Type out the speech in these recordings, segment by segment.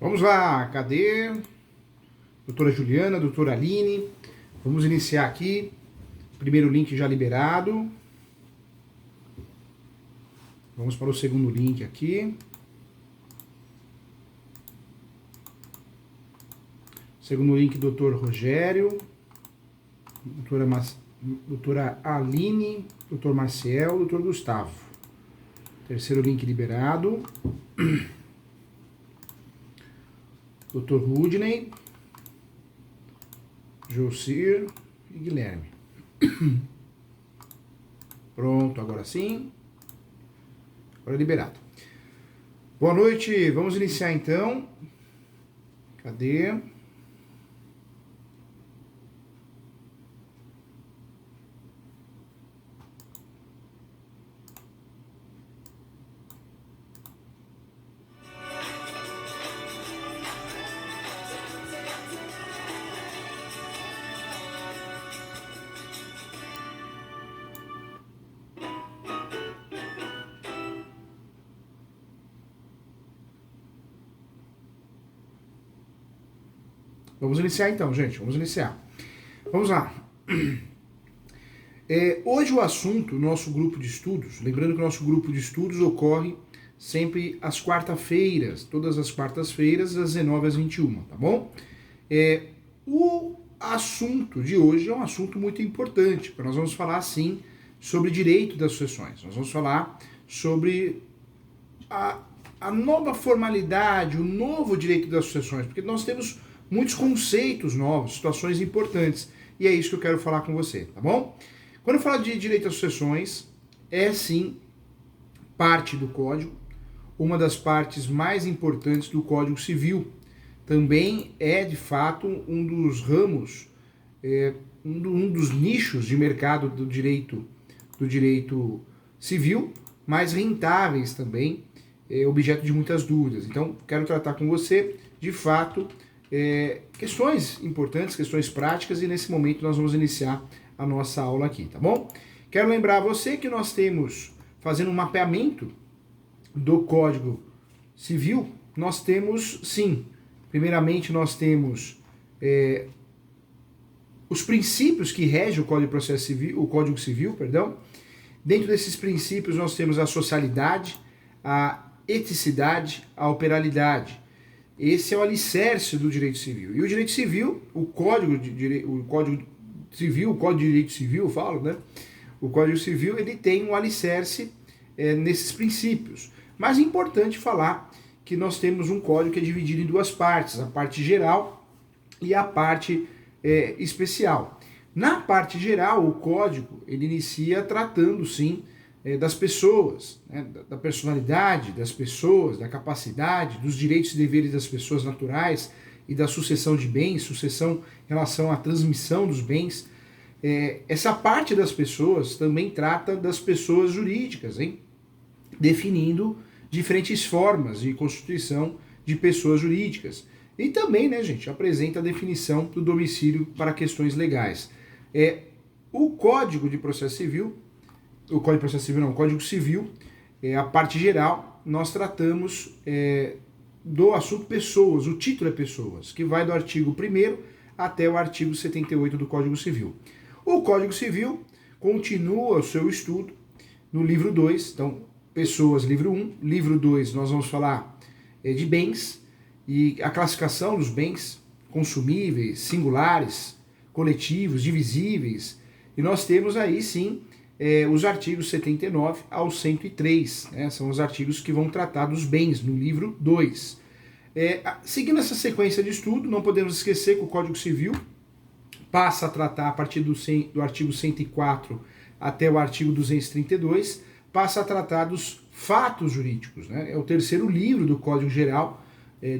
Vamos lá, cadê? Doutora Juliana, doutora Aline. Vamos iniciar aqui. Primeiro link já liberado. Vamos para o segundo link aqui. Segundo link, doutor Rogério, doutora Aline, doutor Marcel, doutor Gustavo. Terceiro link liberado. Doutor Rudney, Josir e Guilherme. Pronto, agora sim. Agora liberado. Boa noite, vamos iniciar então. Cadê? Vamos iniciar então, gente. Vamos iniciar. Vamos lá. Hoje o assunto, nosso grupo de estudos, lembrando que o nosso grupo de estudos ocorre sempre às quarta-feiras, todas as quartas-feiras, das 19 às 21, tá bom? O assunto de hoje é um assunto muito importante, porque nós vamos falar, sim, sobre direito das sucessões. Nós vamos falar sobre a nova formalidade, o novo direito das sucessões, porque nós temos muitos conceitos novos, situações importantes, e é isso que eu quero falar com você, tá bom? Quando eu falo de direito às sucessões, é sim parte do Código, uma das partes mais importantes do Código Civil. Também é, de fato, um dos ramos, um dos nichos de mercado do direito civil, mais rentáveis também, objeto de muitas dúvidas. Então, quero tratar com você, de fato, questões importantes, questões práticas, e nesse momento nós vamos iniciar a nossa aula aqui, tá bom? Quero lembrar a você que nós temos, fazendo um mapeamento do Código Civil, nós temos, sim, primeiramente nós temos os princípios que regem o Código de Processo Civil, o Código Civil, perdão. Dentro desses princípios nós temos a socialidade, a eticidade, a operalidade. Esse é o alicerce do direito civil. E o direito civil, o Código de Direito Civil, eu falo, né? O Código Civil, ele tem um alicerce nesses princípios. Mas é importante falar que nós temos um código que é dividido em duas partes, a parte geral e a parte especial. Na parte geral, o código, ele inicia tratando, sim, das pessoas, né, da personalidade das pessoas, da capacidade, dos direitos e deveres das pessoas naturais e da sucessão de bens, sucessão em relação à transmissão dos bens. Essa parte das pessoas também trata das pessoas jurídicas, hein? Definindo diferentes formas de constituição de pessoas jurídicas. E também, né, gente, apresenta a definição do domicílio para questões legais. O Código de Processo Civil, o Código de Processo Civil não, o Código Civil, a parte geral, nós tratamos do assunto pessoas, o título é pessoas, que vai do artigo 1º até o artigo 78 do Código Civil. O Código Civil continua o seu estudo no livro 2, então, pessoas, livro 1, livro 2, nós vamos falar de bens, e a classificação dos bens consumíveis, singulares, coletivos, divisíveis, e nós temos aí, sim, os artigos 79 ao 103, né? São os artigos que vão tratar dos bens no livro 2. Seguindo essa sequência de estudo, não podemos esquecer que o Código Civil passa a tratar a partir do artigo 104 até o artigo 232, passa a tratar dos fatos jurídicos, né? É o terceiro livro do Código Geral,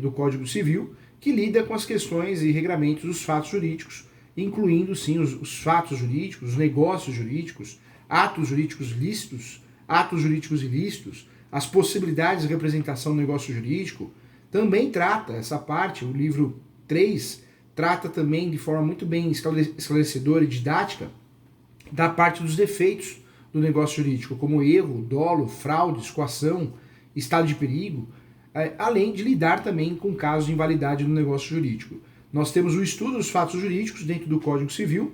do Código Civil, que lida com as questões e regramentos dos fatos jurídicos, incluindo, sim, os fatos jurídicos, os negócios jurídicos, atos jurídicos lícitos, atos jurídicos ilícitos, as possibilidades de representação do negócio jurídico. Também trata essa parte, o livro 3, trata também de forma muito bem esclarecedora e didática da parte dos defeitos do negócio jurídico, como erro, dolo, fraude, coação, estado de perigo, além de lidar também com casos de invalidade no negócio jurídico. Nós temos o estudo dos fatos jurídicos dentro do Código Civil,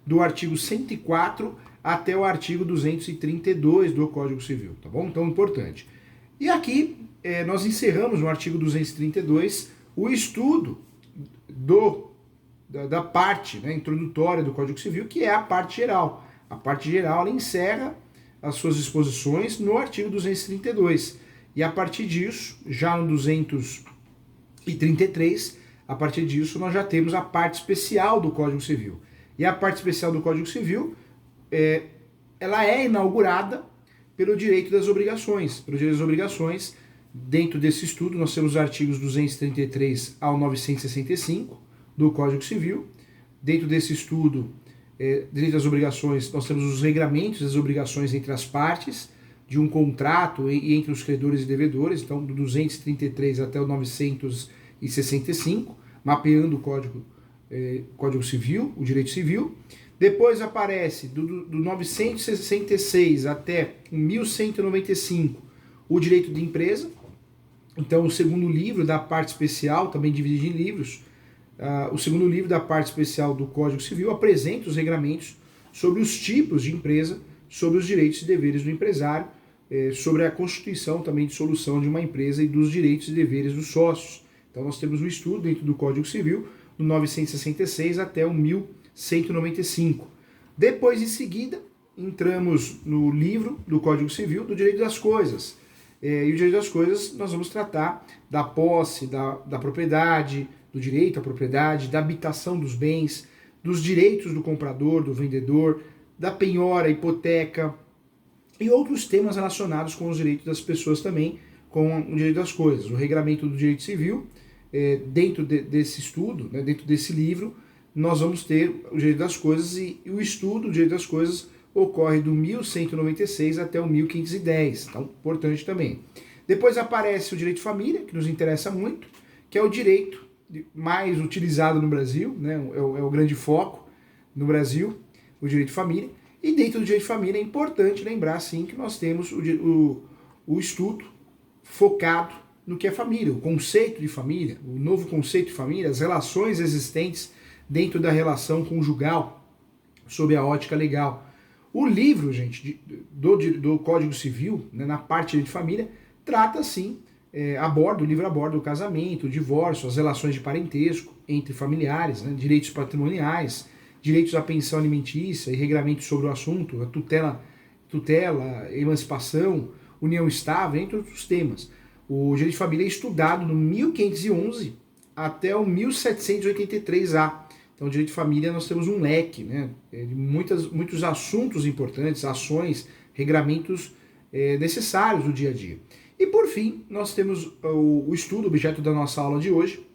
do artigo 104 até o artigo 232 do Código Civil, tá bom? Então, importante. E aqui, nós encerramos no artigo 232 o estudo da parte, né, introdutória do Código Civil, que é a parte geral. A parte geral, ela encerra as suas disposições no artigo 232. E a partir disso, já no 233, a partir disso nós já temos a parte especial do Código Civil. E a parte especial do Código Civil, ela é inaugurada pelo direito das obrigações. Pelo direito das obrigações, dentro desse estudo, nós temos os artigos 233 ao 965 do Código Civil. Dentro desse estudo, direito das obrigações, nós temos os regramentos das obrigações entre as partes de um contrato e entre os credores e devedores, então do 233 até o 965, mapeando o Código Civil, o direito civil. Depois aparece do 966 até o 1195 o direito de empresa, então o segundo livro da parte especial, também dividido em livros. O segundo livro da parte especial do Código Civil apresenta os regramentos sobre os tipos de empresa, sobre os direitos e deveres do empresário, sobre a constituição também de solução de uma empresa e dos direitos e deveres dos sócios. Então nós temos um estudo dentro do Código Civil, do 966 até o 1195. Depois, em seguida, entramos no livro do Código Civil do Direito das Coisas. E o Direito das Coisas nós vamos tratar da posse, da propriedade, do direito à propriedade, da habitação dos bens, dos direitos do comprador, do vendedor, da penhora, hipoteca e outros temas relacionados com os direitos das pessoas também, com o direito das coisas. O regramento do direito civil, dentro desse estudo, né, dentro desse livro, nós vamos ter o direito das coisas e o estudo do direito das coisas ocorre do 1196 até o 1510, então importante também. Depois aparece o direito de família, que nos interessa muito, que é o direito mais utilizado no Brasil, né, é o grande foco no Brasil, o direito de família. E dentro do direito de família é importante lembrar, sim, que nós temos o estudo focado no que é família, o conceito de família, o novo conceito de família, as relações existentes dentro da relação conjugal, sob a ótica legal. O livro, gente, do Código Civil, né, na parte de família, trata, sim, o livro aborda o casamento, o divórcio, as relações de parentesco entre familiares, né, direitos patrimoniais, direitos à pensão alimentícia e regramentos sobre o assunto, a tutela, emancipação, união estável, entre outros temas. O direito de família é estudado no 1511 até o 1783A. Então, o direito de família nós temos um leque, né, de muitos assuntos importantes, ações, regramentos necessários do dia a dia. E por fim, nós temos o estudo, objeto da nossa aula de hoje,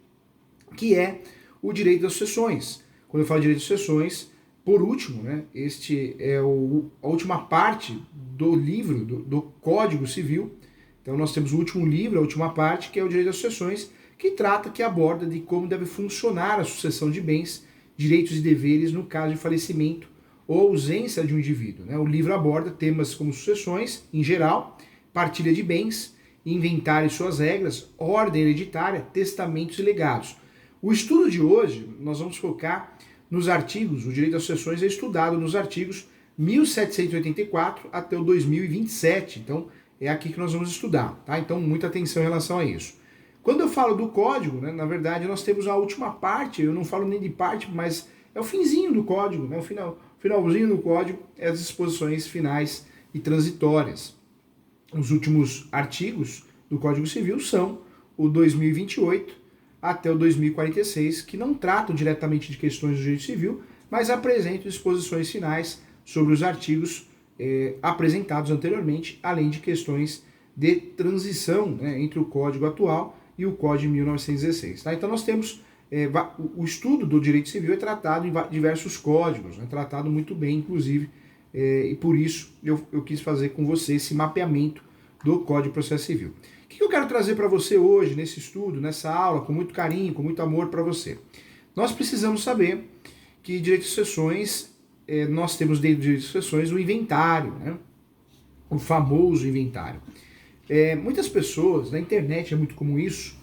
que é o direito das sucessões. Quando eu falo de direito das sucessões, por último, né, este é a última parte do livro, do Código Civil. Então nós temos o último livro, a última parte, que é o direito das sucessões, que aborda de como deve funcionar a sucessão de bens, direitos e deveres no caso de falecimento ou ausência de um indivíduo, né? O livro aborda temas como sucessões, em geral, partilha de bens, inventário e suas regras, ordem hereditária, testamentos e legados. O estudo de hoje, nós vamos focar nos artigos, o direito das sucessões é estudado nos artigos 1784 até o 2027, então é aqui que nós vamos estudar, tá? Então muita atenção em relação a isso. Quando eu falo do código, né, na verdade nós temos a última parte, eu não falo nem de parte, mas é o finzinho do código, né, o finalzinho do código é as disposições finais e transitórias. Os últimos artigos do Código Civil são o 2028 até o 2046, que não tratam diretamente de questões do direito civil, mas apresentam disposições finais sobre os artigos apresentados anteriormente, além de questões de transição, né, entre o Código atual e o Código de 1916. Tá? Então nós temos o estudo do direito civil é tratado em diversos códigos, é tratado muito bem, inclusive, e por isso eu quis fazer com você esse mapeamento do Código de Processo Civil. O que eu quero trazer para você hoje, nesse estudo, nessa aula, com muito carinho, com muito amor para você? Nós precisamos saber que direito de sucessões, nós temos dentro do direito de sucessões o inventário, né? O famoso inventário. Muitas pessoas, na internet é muito comum isso,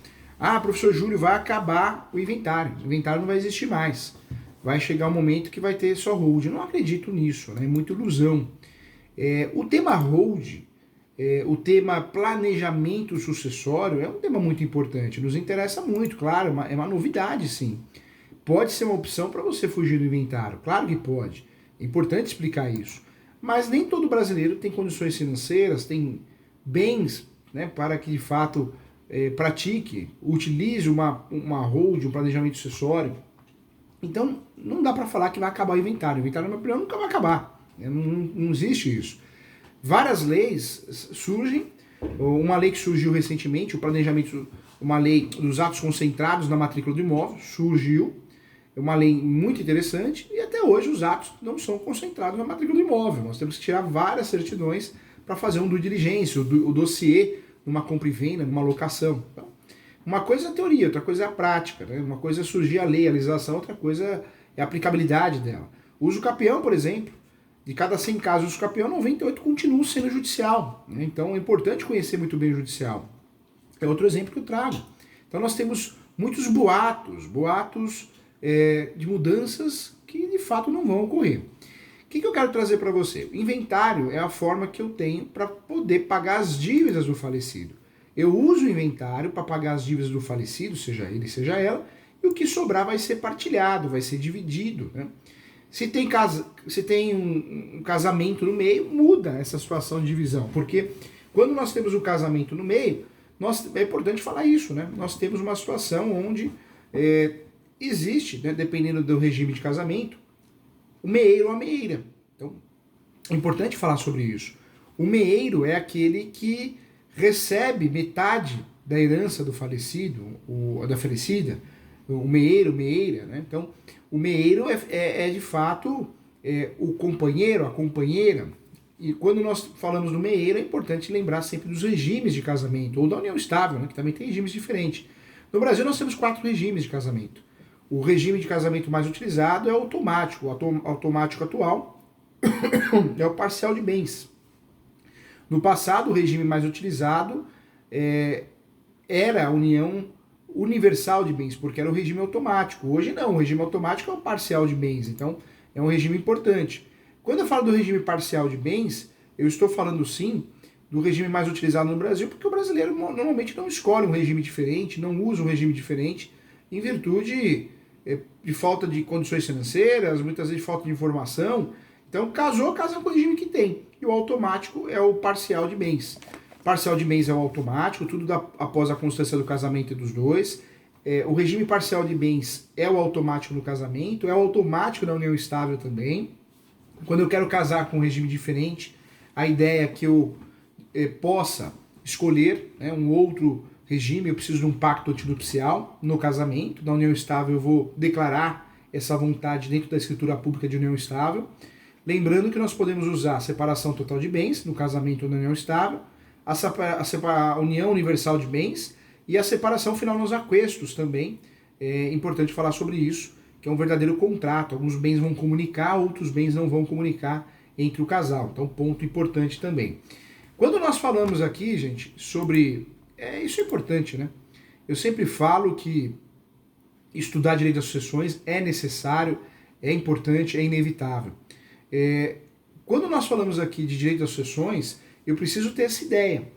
professor Júlio, vai acabar o inventário não vai existir mais. Vai chegar um momento que vai ter só hold. Eu não acredito nisso, né? É muita ilusão. O tema hold, o tema planejamento sucessório é um tema muito importante, nos interessa muito, claro, é uma novidade sim. Pode ser uma opção para você fugir do inventário, claro que pode. É importante explicar isso. Mas nem todo brasileiro tem condições financeiras, tem bens, né, para que de fato pratique, utilize uma hold, um planejamento sucessório. Então não dá para falar que vai acabar o inventário. O inventário, na minha opinião, nunca vai acabar. Não existe isso. Várias leis surgem, uma lei que surgiu recentemente, o planejamento, uma lei dos atos concentrados na matrícula do imóvel, surgiu, é uma lei muito interessante, e até hoje os atos não são concentrados na matrícula do imóvel. Nós temos que tirar várias certidões para fazer um due diligence, o dossiê numa compra e venda, numa locação. Então, uma coisa é a teoria, outra coisa é a prática, né? Uma coisa é surgir a lei, a legislação, outra coisa é a aplicabilidade dela. O uso capião, por exemplo, de cada 100 casos de uso capião, 98 continuam sendo judicial, né? Então é importante conhecer muito bem o judicial. É outro exemplo que eu trago. Então nós temos muitos boatos de mudanças que de fato não vão ocorrer. O que eu quero trazer para você? O inventário é a forma que eu tenho para poder pagar as dívidas do falecido. Eu uso o inventário para pagar as dívidas do falecido, seja ele, seja ela, e o que sobrar vai ser partilhado, vai ser dividido, né? Se tem um casamento no meio, muda essa situação de divisão, porque quando nós temos o casamento no meio, é importante falar isso, né? Nós temos uma situação onde existe, né, dependendo do regime de casamento, o meeiro ou a meeira. Então, é importante falar sobre isso. O meeiro é aquele que recebe metade da herança do falecido, ou da falecida, o meeiro, meeira, né? Então, o meeiro é de fato o companheiro, a companheira. E quando nós falamos do meeiro, é importante lembrar sempre dos regimes de casamento, ou da união estável, né, que também tem regimes diferentes. No Brasil nós temos 4 regimes de casamento. O regime de casamento mais utilizado é o automático. O automático atual é o parcial de bens. No passado, o regime mais utilizado era a união universal de bens, porque era o regime automático. Hoje não, o regime automático é o parcial de bens, então é um regime importante. Quando eu falo do regime parcial de bens, eu estou falando sim do regime mais utilizado no Brasil, porque o brasileiro normalmente não escolhe um regime diferente, não usa um regime diferente, em virtude de falta de condições financeiras, muitas vezes de falta de informação. Então, casa com o regime que tem. E o automático é o parcial de bens. Parcial de bens é o automático, tudo após a constância do casamento dos dois. O regime parcial de bens é o automático no casamento, é o automático na união estável também. Quando eu quero casar com um regime diferente, a ideia é que eu possa escolher, né, um outro regime, eu preciso de um pacto antinupcial no casamento. Na união estável eu vou declarar essa vontade dentro da escritura pública de união estável. Lembrando que nós podemos usar a separação total de bens no casamento ou na união estável, a união universal de bens e a separação final nos aquestos também. É importante falar sobre isso, que é um verdadeiro contrato. Alguns bens vão comunicar, outros bens não vão comunicar entre o casal. Então, ponto importante também. Quando nós falamos aqui, gente, sobre... isso é importante, né? Eu sempre falo que estudar direito das sucessões é necessário, é importante, é inevitável. Quando nós falamos aqui de direito das sucessões, eu preciso ter essa ideia,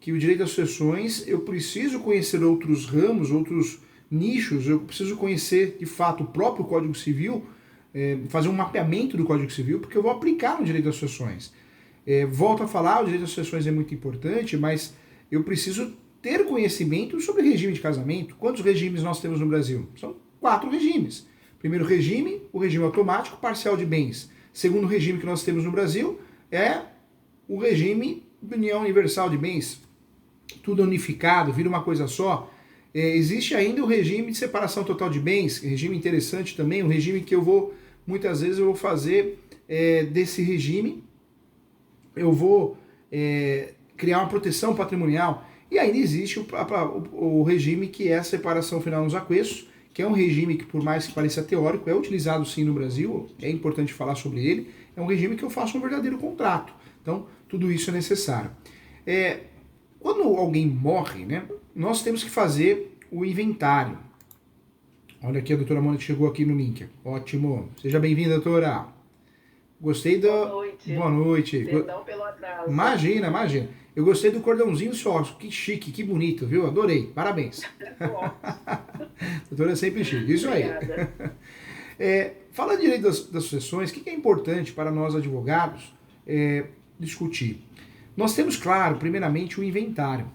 que o direito das sucessões, eu preciso conhecer outros ramos, outros nichos, eu preciso conhecer, de fato, o próprio Código Civil, fazer um mapeamento do Código Civil, porque eu vou aplicar no direito das sucessões. Volto a falar, o direito das sucessões é muito importante, mas eu preciso ter conhecimento sobre regime de casamento. Quantos regimes nós temos no Brasil? São 4 regimes. Primeiro regime, o regime automático parcial de bens. Segundo regime que nós temos no Brasil é o regime de união universal de bens. Tudo unificado, vira uma coisa só. Existe ainda o regime de separação total de bens, regime interessante também, um regime que muitas vezes eu vou fazer desse regime, eu vou criar uma proteção patrimonial. E ainda existe o regime que é a separação final nos aquestos, que é um regime que, por mais que pareça teórico, é utilizado sim no Brasil, é importante falar sobre ele, é um regime que eu faço um verdadeiro contrato. Então, tudo isso é necessário. Quando alguém morre, né, nós temos que fazer o inventário. Olha aqui, a doutora Mônica chegou aqui no link. Ótimo. Seja bem-vinda, doutora. Gostei da... Boa noite. Boa noite. Perdão pelo atraso. Imagina, imagina. Eu gostei do cordãozinho só. Que chique, que bonito, viu? Adorei. Parabéns. Doutora é sempre chique. Isso aí. Falando direito das sucessões, o que é importante para nós advogados discutir? Nós temos, claro, primeiramente o inventário.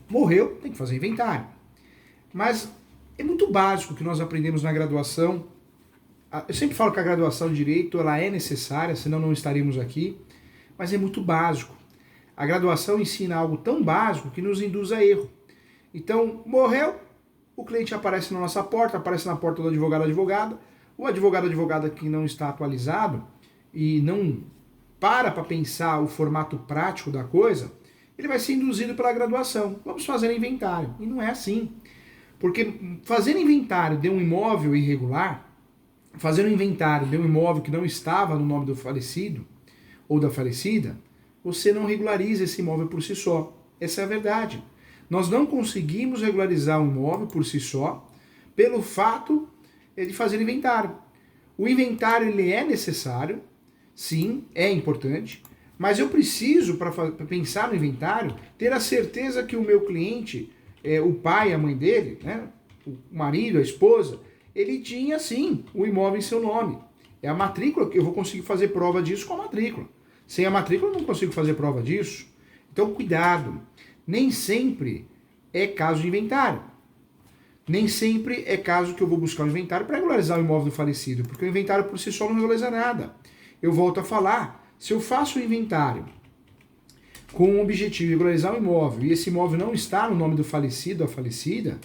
Morreu, tem que fazer inventário. Mas é muito básico que nós aprendemos na graduação. Eu sempre falo que a graduação de Direito ela é necessária, senão não estaríamos aqui. Mas é muito básico. A graduação ensina algo tão básico que nos induz a erro. Então, morreu, o cliente aparece na nossa porta, aparece na porta do advogado ou advogada. O advogado ou advogada que não está atualizado e não para pensar o formato prático da coisa, ele vai ser induzido pela graduação. Vamos fazer inventário. E não é assim. Porque fazer inventário de um imóvel irregular, fazer um inventário de um imóvel que não estava no nome do falecido ou da falecida, você não regulariza esse imóvel por si só. Essa é a verdade. Nós não conseguimos regularizar um imóvel por si só pelo fato de fazer inventário. O inventário ele é necessário, sim, é importante, mas eu preciso, para pensar no inventário, ter a certeza que o meu cliente, o pai, a mãe dele, né, o marido, a esposa, ele tinha sim o imóvel em seu nome. É a matrícula que eu vou conseguir fazer prova disso com a matrícula. Sem a matrícula eu não consigo fazer prova disso. Então cuidado, nem sempre é caso de inventário. Nem sempre é caso que eu vou buscar um inventário para regularizar o imóvel do falecido, porque o inventário por si só não regulariza nada. Eu volto a falar, se eu faço o inventário com o objetivo de regularizar o imóvel e esse imóvel não está no nome do falecido ou falecida,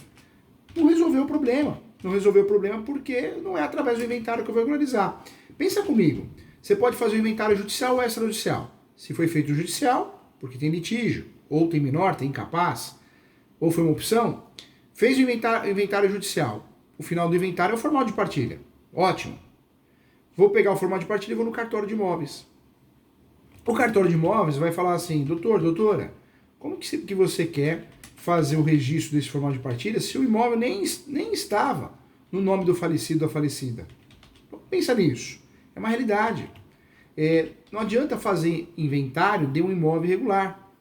não resolveu o problema. Não resolveu o problema porque não é através do inventário que eu vou regularizar. Pensa comigo, você pode fazer o inventário judicial ou extrajudicial. Se foi feito o judicial, porque tem litígio, ou tem menor, tem incapaz, ou foi uma opção, fez o inventário judicial. O final do inventário é o formal de partilha. Ótimo. Vou pegar o formal de partilha e vou no cartório de imóveis. O cartório de imóveis vai falar assim, doutora, como que você quer fazer o registro desse formal de partilha se o imóvel nem estava no nome do falecido ou da falecida? Pensa nisso. É uma realidade. Não adianta fazer inventário de um imóvel irregular.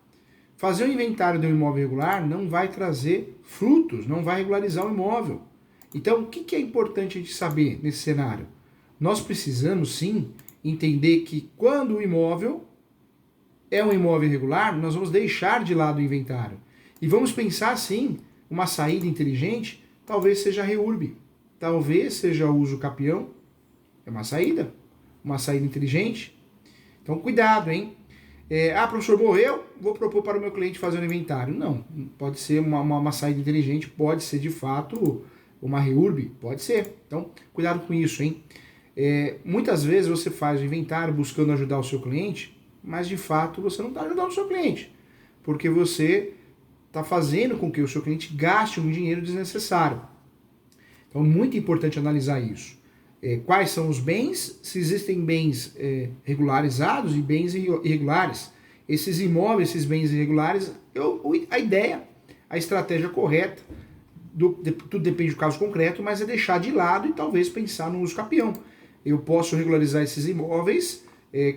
Fazer o inventário de um imóvel irregular não vai trazer frutos, não vai regularizar o imóvel. Então, o que é importante a gente saber nesse cenário? Nós precisamos, sim, entender que quando o imóvel é um imóvel irregular, nós vamos deixar de lado o inventário. E vamos pensar, sim, uma saída inteligente, talvez seja a REURB, talvez seja o uso capião. É uma saída inteligente. Então, cuidado, hein? Professor, morreu, vou propor para o meu cliente fazer um inventário. Não, pode ser uma saída inteligente, pode ser de fato uma REURB, pode ser. Então, cuidado com isso, hein? Muitas vezes você faz o inventário buscando ajudar o seu cliente, mas de fato você não está ajudando o seu cliente, porque você está fazendo com que o seu cliente gaste um dinheiro desnecessário. Então, muito importante analisar isso. Quais são os bens, se existem bens regularizados e bens irregulares. Esses imóveis, esses bens irregulares, a ideia, a estratégia correta, tudo depende do caso concreto, mas é deixar de lado e talvez pensar no uso capião. Eu posso regularizar esses imóveis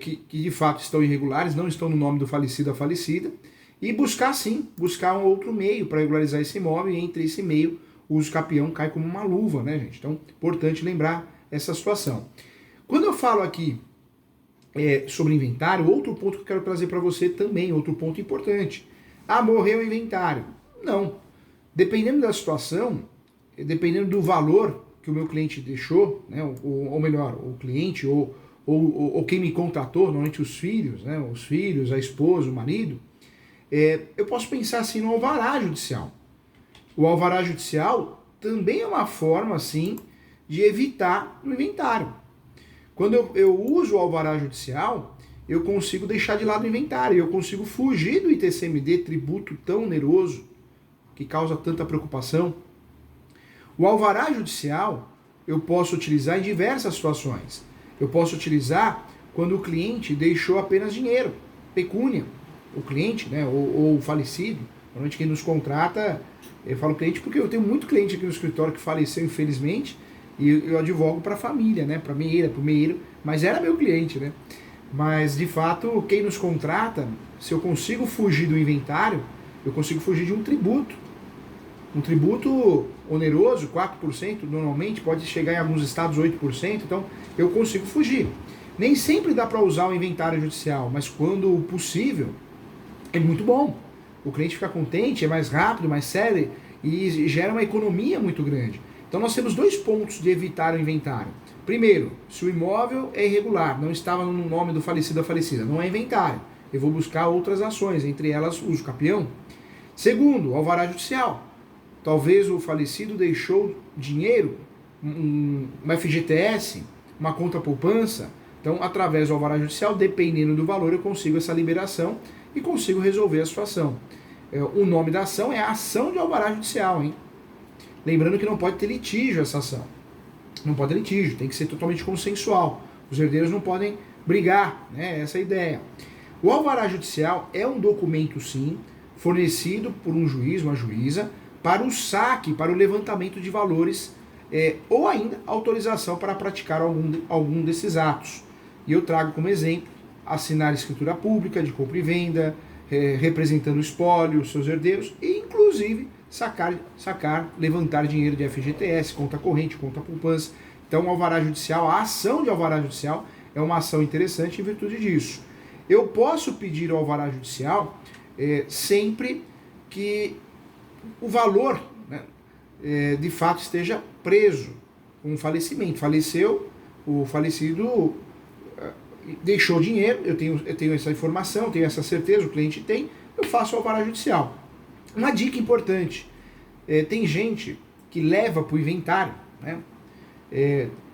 que de fato estão irregulares, não estão no nome do falecido ou da falecida, e buscar um outro meio para regularizar esse imóvel, e entre esse meio o uso capião cai como uma luva, né, gente? Então, importante lembrar essa situação. Quando eu falo aqui sobre inventário, outro ponto que eu quero trazer para você também, outro ponto importante. Morreu o inventário. Não. Dependendo da situação, dependendo do valor que o meu cliente deixou, né, ou melhor, o cliente ou quem me contratou, normalmente os filhos, né, a esposa, o marido, eu posso pensar assim no alvará judicial. O alvará judicial também é uma forma, assim, de evitar o inventário. Quando eu uso o alvará judicial, eu consigo deixar de lado o inventário, eu consigo fugir do ITCMD, tributo tão oneroso, que causa tanta preocupação. O alvará judicial eu posso utilizar em diversas situações. Eu posso utilizar quando o cliente deixou apenas dinheiro, pecúnia. o cliente, né, ou o falecido. Normalmente quem nos contrata, eu falo cliente porque eu tenho muito cliente aqui no escritório que faleceu infelizmente, e eu advogo para a família, né, para meieira, para o meieiro, mas era meu cliente, né. Mas de fato, quem nos contrata, se eu consigo fugir do inventário, eu consigo fugir de um tributo. Um tributo oneroso, 4%, normalmente pode chegar em alguns estados 8%, então eu consigo fugir. Nem sempre dá para usar o inventário judicial, mas quando possível, é muito bom. O cliente fica contente, é mais rápido, mais célere e gera uma economia muito grande. Então nós temos dois pontos de evitar o inventário. Primeiro, se o imóvel é irregular, não estava no nome do falecido ou falecida, não é inventário. Eu vou buscar outras ações, entre elas uso capião. Segundo, alvará judicial. Talvez o falecido deixou dinheiro, uma FGTS, uma conta poupança. Então, através do alvará judicial, dependendo do valor, eu consigo essa liberação e consigo resolver a situação. O nome da ação é a ação de alvará judicial, hein? Lembrando que não pode ter litígio essa ação. Não pode ter litígio, tem que ser totalmente consensual. Os herdeiros não podem brigar, né? Essa é a ideia. O alvará judicial é um documento, sim, fornecido por um juiz, uma juíza, para o saque, para o levantamento de valores, ou ainda autorização para praticar algum desses atos. E eu trago como exemplo assinar escritura pública de compra e venda, representando o espólio, os seus herdeiros, e inclusive sacar, levantar dinheiro de FGTS, conta corrente, conta poupança. Então, o alvará judicial, a ação de alvará judicial é uma ação interessante em virtude disso. Eu posso pedir ao alvará judicial sempre que o valor, né, de fato esteja preso com o falecimento. Faleceu, o falecido deixou dinheiro, eu tenho essa informação, tenho essa certeza, o cliente tem, eu faço o alvará judicial. Uma dica importante, tem gente que leva para o inventário, né?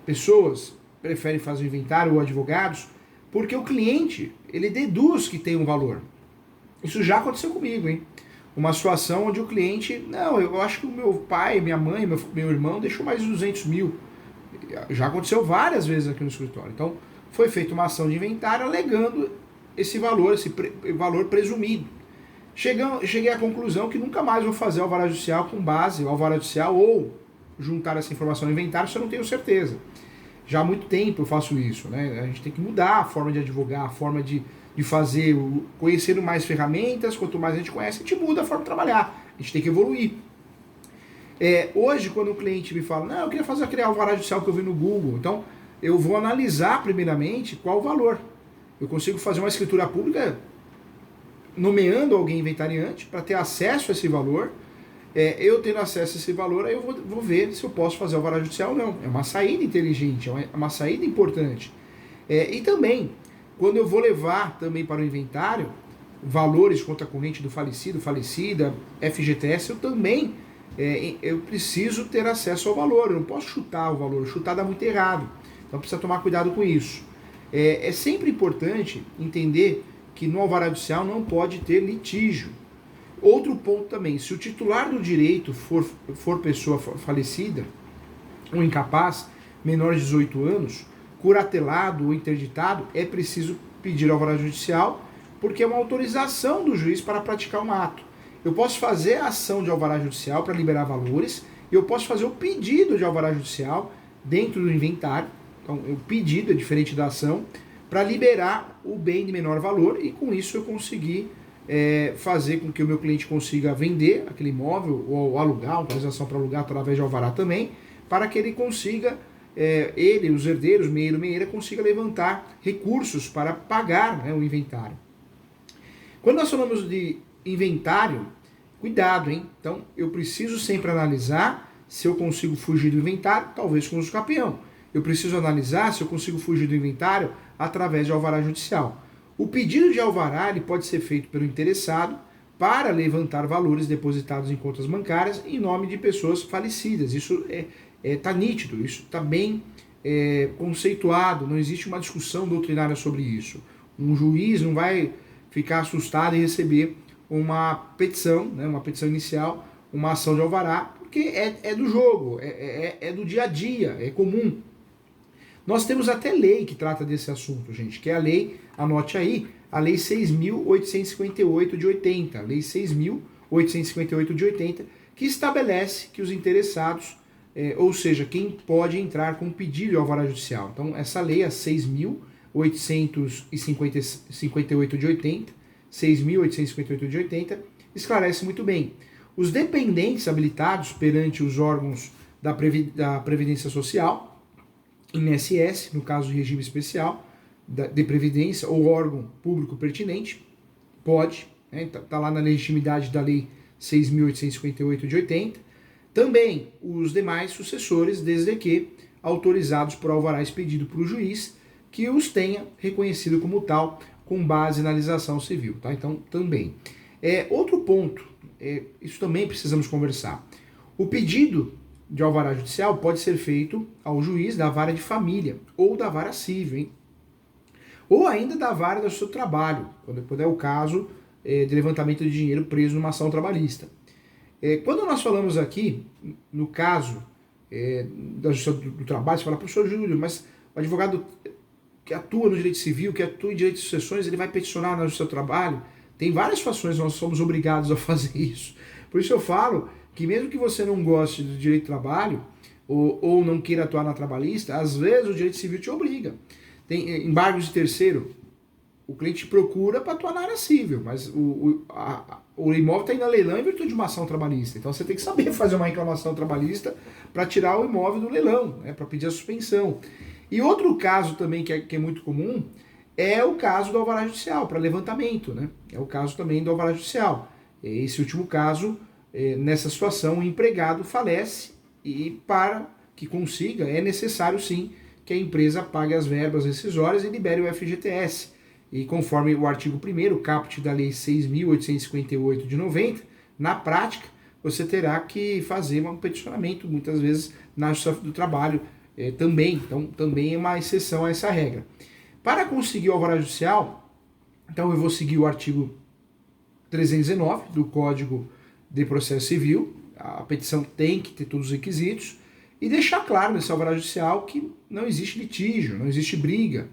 Pessoas preferem fazer o inventário ou advogados, porque o cliente, ele deduz que tem um valor. Isso já aconteceu comigo, hein? Uma situação onde o cliente, não, eu acho que o meu pai, minha mãe, meu irmão deixou mais de 200 mil. Já aconteceu várias vezes aqui no escritório. Então, foi feita uma ação de inventário alegando esse valor, valor presumido. Cheguei à conclusão que nunca mais vou fazer o alvará judicial com base, o alvará judicial ou juntar essa informação no inventário se eu não tenho certeza. Já há muito tempo eu faço isso, né? A gente tem que mudar a forma de advogar, a forma de fazer, conhecendo mais ferramentas, quanto mais a gente conhece, a gente muda a forma de trabalhar. A gente tem que evoluir. Hoje, quando o cliente me fala, não, eu queria fazer aquele alvará judicial que eu vi no Google, então eu vou analisar primeiramente qual o valor. Eu consigo fazer uma escritura pública nomeando alguém inventariante para ter acesso a esse valor. Eu tendo acesso a esse valor, aí eu vou ver se eu posso fazer o alvará judicial ou não. É uma saída inteligente, é uma saída importante. E também, quando eu vou levar também para o inventário, valores, conta corrente do falecido, falecida, FGTS, eu também eu preciso ter acesso ao valor. Eu não posso chutar o valor, chutar dá muito errado. Então precisa tomar cuidado com isso. É sempre importante entender que no alvará judicial não pode ter litígio. Outro ponto também, se o titular do direito for pessoa falecida, ou incapaz, menor de 18 anos, curatelado ou interditado, é preciso pedir ao alvará judicial, porque é uma autorização do juiz para praticar um ato. Eu posso fazer a ação de alvará judicial para liberar valores, e eu posso fazer o pedido de alvará judicial dentro do inventário. Então, o pedido é diferente da ação, para liberar o bem de menor valor, e com isso eu conseguir fazer com que o meu cliente consiga vender aquele imóvel ou alugar, autorização para alugar através de alvará também, para que ele consiga, ele, os herdeiros, meieira, consiga levantar recursos para pagar, né, o inventário. Quando nós falamos de inventário, cuidado, hein? Então, eu preciso sempre analisar se eu consigo fugir do inventário, talvez com o uso capião. Eu preciso analisar se eu consigo fugir do inventário através de alvará judicial. O pedido de alvará ele pode ser feito pelo interessado para levantar valores depositados em contas bancárias em nome de pessoas falecidas. Isso está nítido, isso está bem conceituado, não existe uma discussão doutrinária sobre isso. Um juiz não vai ficar assustado em receber uma petição, né, uma petição inicial, uma ação de alvará, porque é do jogo, é do dia a dia, é comum. Nós temos até lei que trata desse assunto, gente, que é a lei, anote aí, a Lei 6.858 de 80, Lei 6.858 de 80, que estabelece que os interessados, ou seja, quem pode entrar com pedido de alvará judicial. Então, essa lei, a 6.858 de 80, 6.858 de 80, esclarece muito bem. Os dependentes habilitados perante os órgãos da Previdência Social, INSS, no caso de regime especial, de previdência ou órgão público pertinente, pode, tá lá na legitimidade da lei 6.858 de 80, também os demais sucessores, desde que autorizados por alvará expedido para o juiz, que os tenha reconhecido como tal, com base na legislação civil, tá? Então, também. Outro ponto, isso também precisamos conversar. O pedido de alvará judicial pode ser feito ao juiz da vara de família ou da vara civil, hein? Ou ainda da vara do seu trabalho, quando é o caso de levantamento de dinheiro preso numa ação trabalhista. Quando nós falamos aqui, no caso da Justiça do Trabalho, você fala, professor Júlio, mas o advogado que atua no direito civil, que atua em direito de sucessões, ele vai peticionar na Justiça do Trabalho? Tem várias situações nós somos obrigados a fazer isso. Por isso eu falo que mesmo que você não goste do direito do trabalho, ou não queira atuar na trabalhista, às vezes o direito civil te obriga. Tem embargos de terceiro, o cliente procura para atuar na área civil, mas o imóvel está indo a leilão em virtude de uma ação trabalhista. Então você tem que saber fazer uma reclamação trabalhista para tirar o imóvel do leilão, para pedir a suspensão. E outro caso também que é muito comum é o caso do alvará judicial, para levantamento, né? É o caso também do alvará judicial. Esse último caso, nessa situação, o empregado falece e para que consiga, é necessário sim que a empresa pague as verbas rescisórias e libere o FGTS. E conforme o artigo 1º, caput da Lei 6.858 de 90, na prática, você terá que fazer um peticionamento, muitas vezes, na Justiça do Trabalho também. Então, também é uma exceção a essa regra. Para conseguir o alvará judicial, então eu vou seguir o artigo 319 do Código de Processo Civil. A petição tem que ter todos os requisitos. E deixar claro nesse alvará judicial que não existe litígio, não existe briga.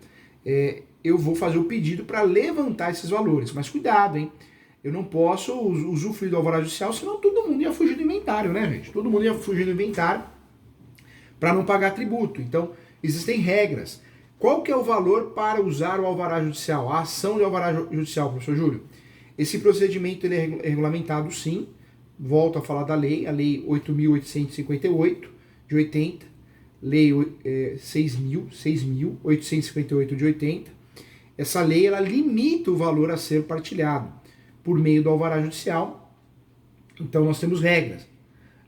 Eu vou fazer o pedido para levantar esses valores. Mas cuidado, hein? Eu não posso usufruir do alvará judicial, senão todo mundo ia fugir do inventário, né, gente? Todo mundo ia fugir do inventário para não pagar tributo. Então, existem regras. Qual que é o valor para usar o alvará judicial? A ação de alvará judicial, professor Júlio? Esse procedimento ele é regulamentado, sim. Volto a falar da lei, a Lei 8.858 de 80, Lei 6.858 de 80. Essa lei ela limita o valor a ser partilhado por meio do alvará judicial. Então nós temos regras.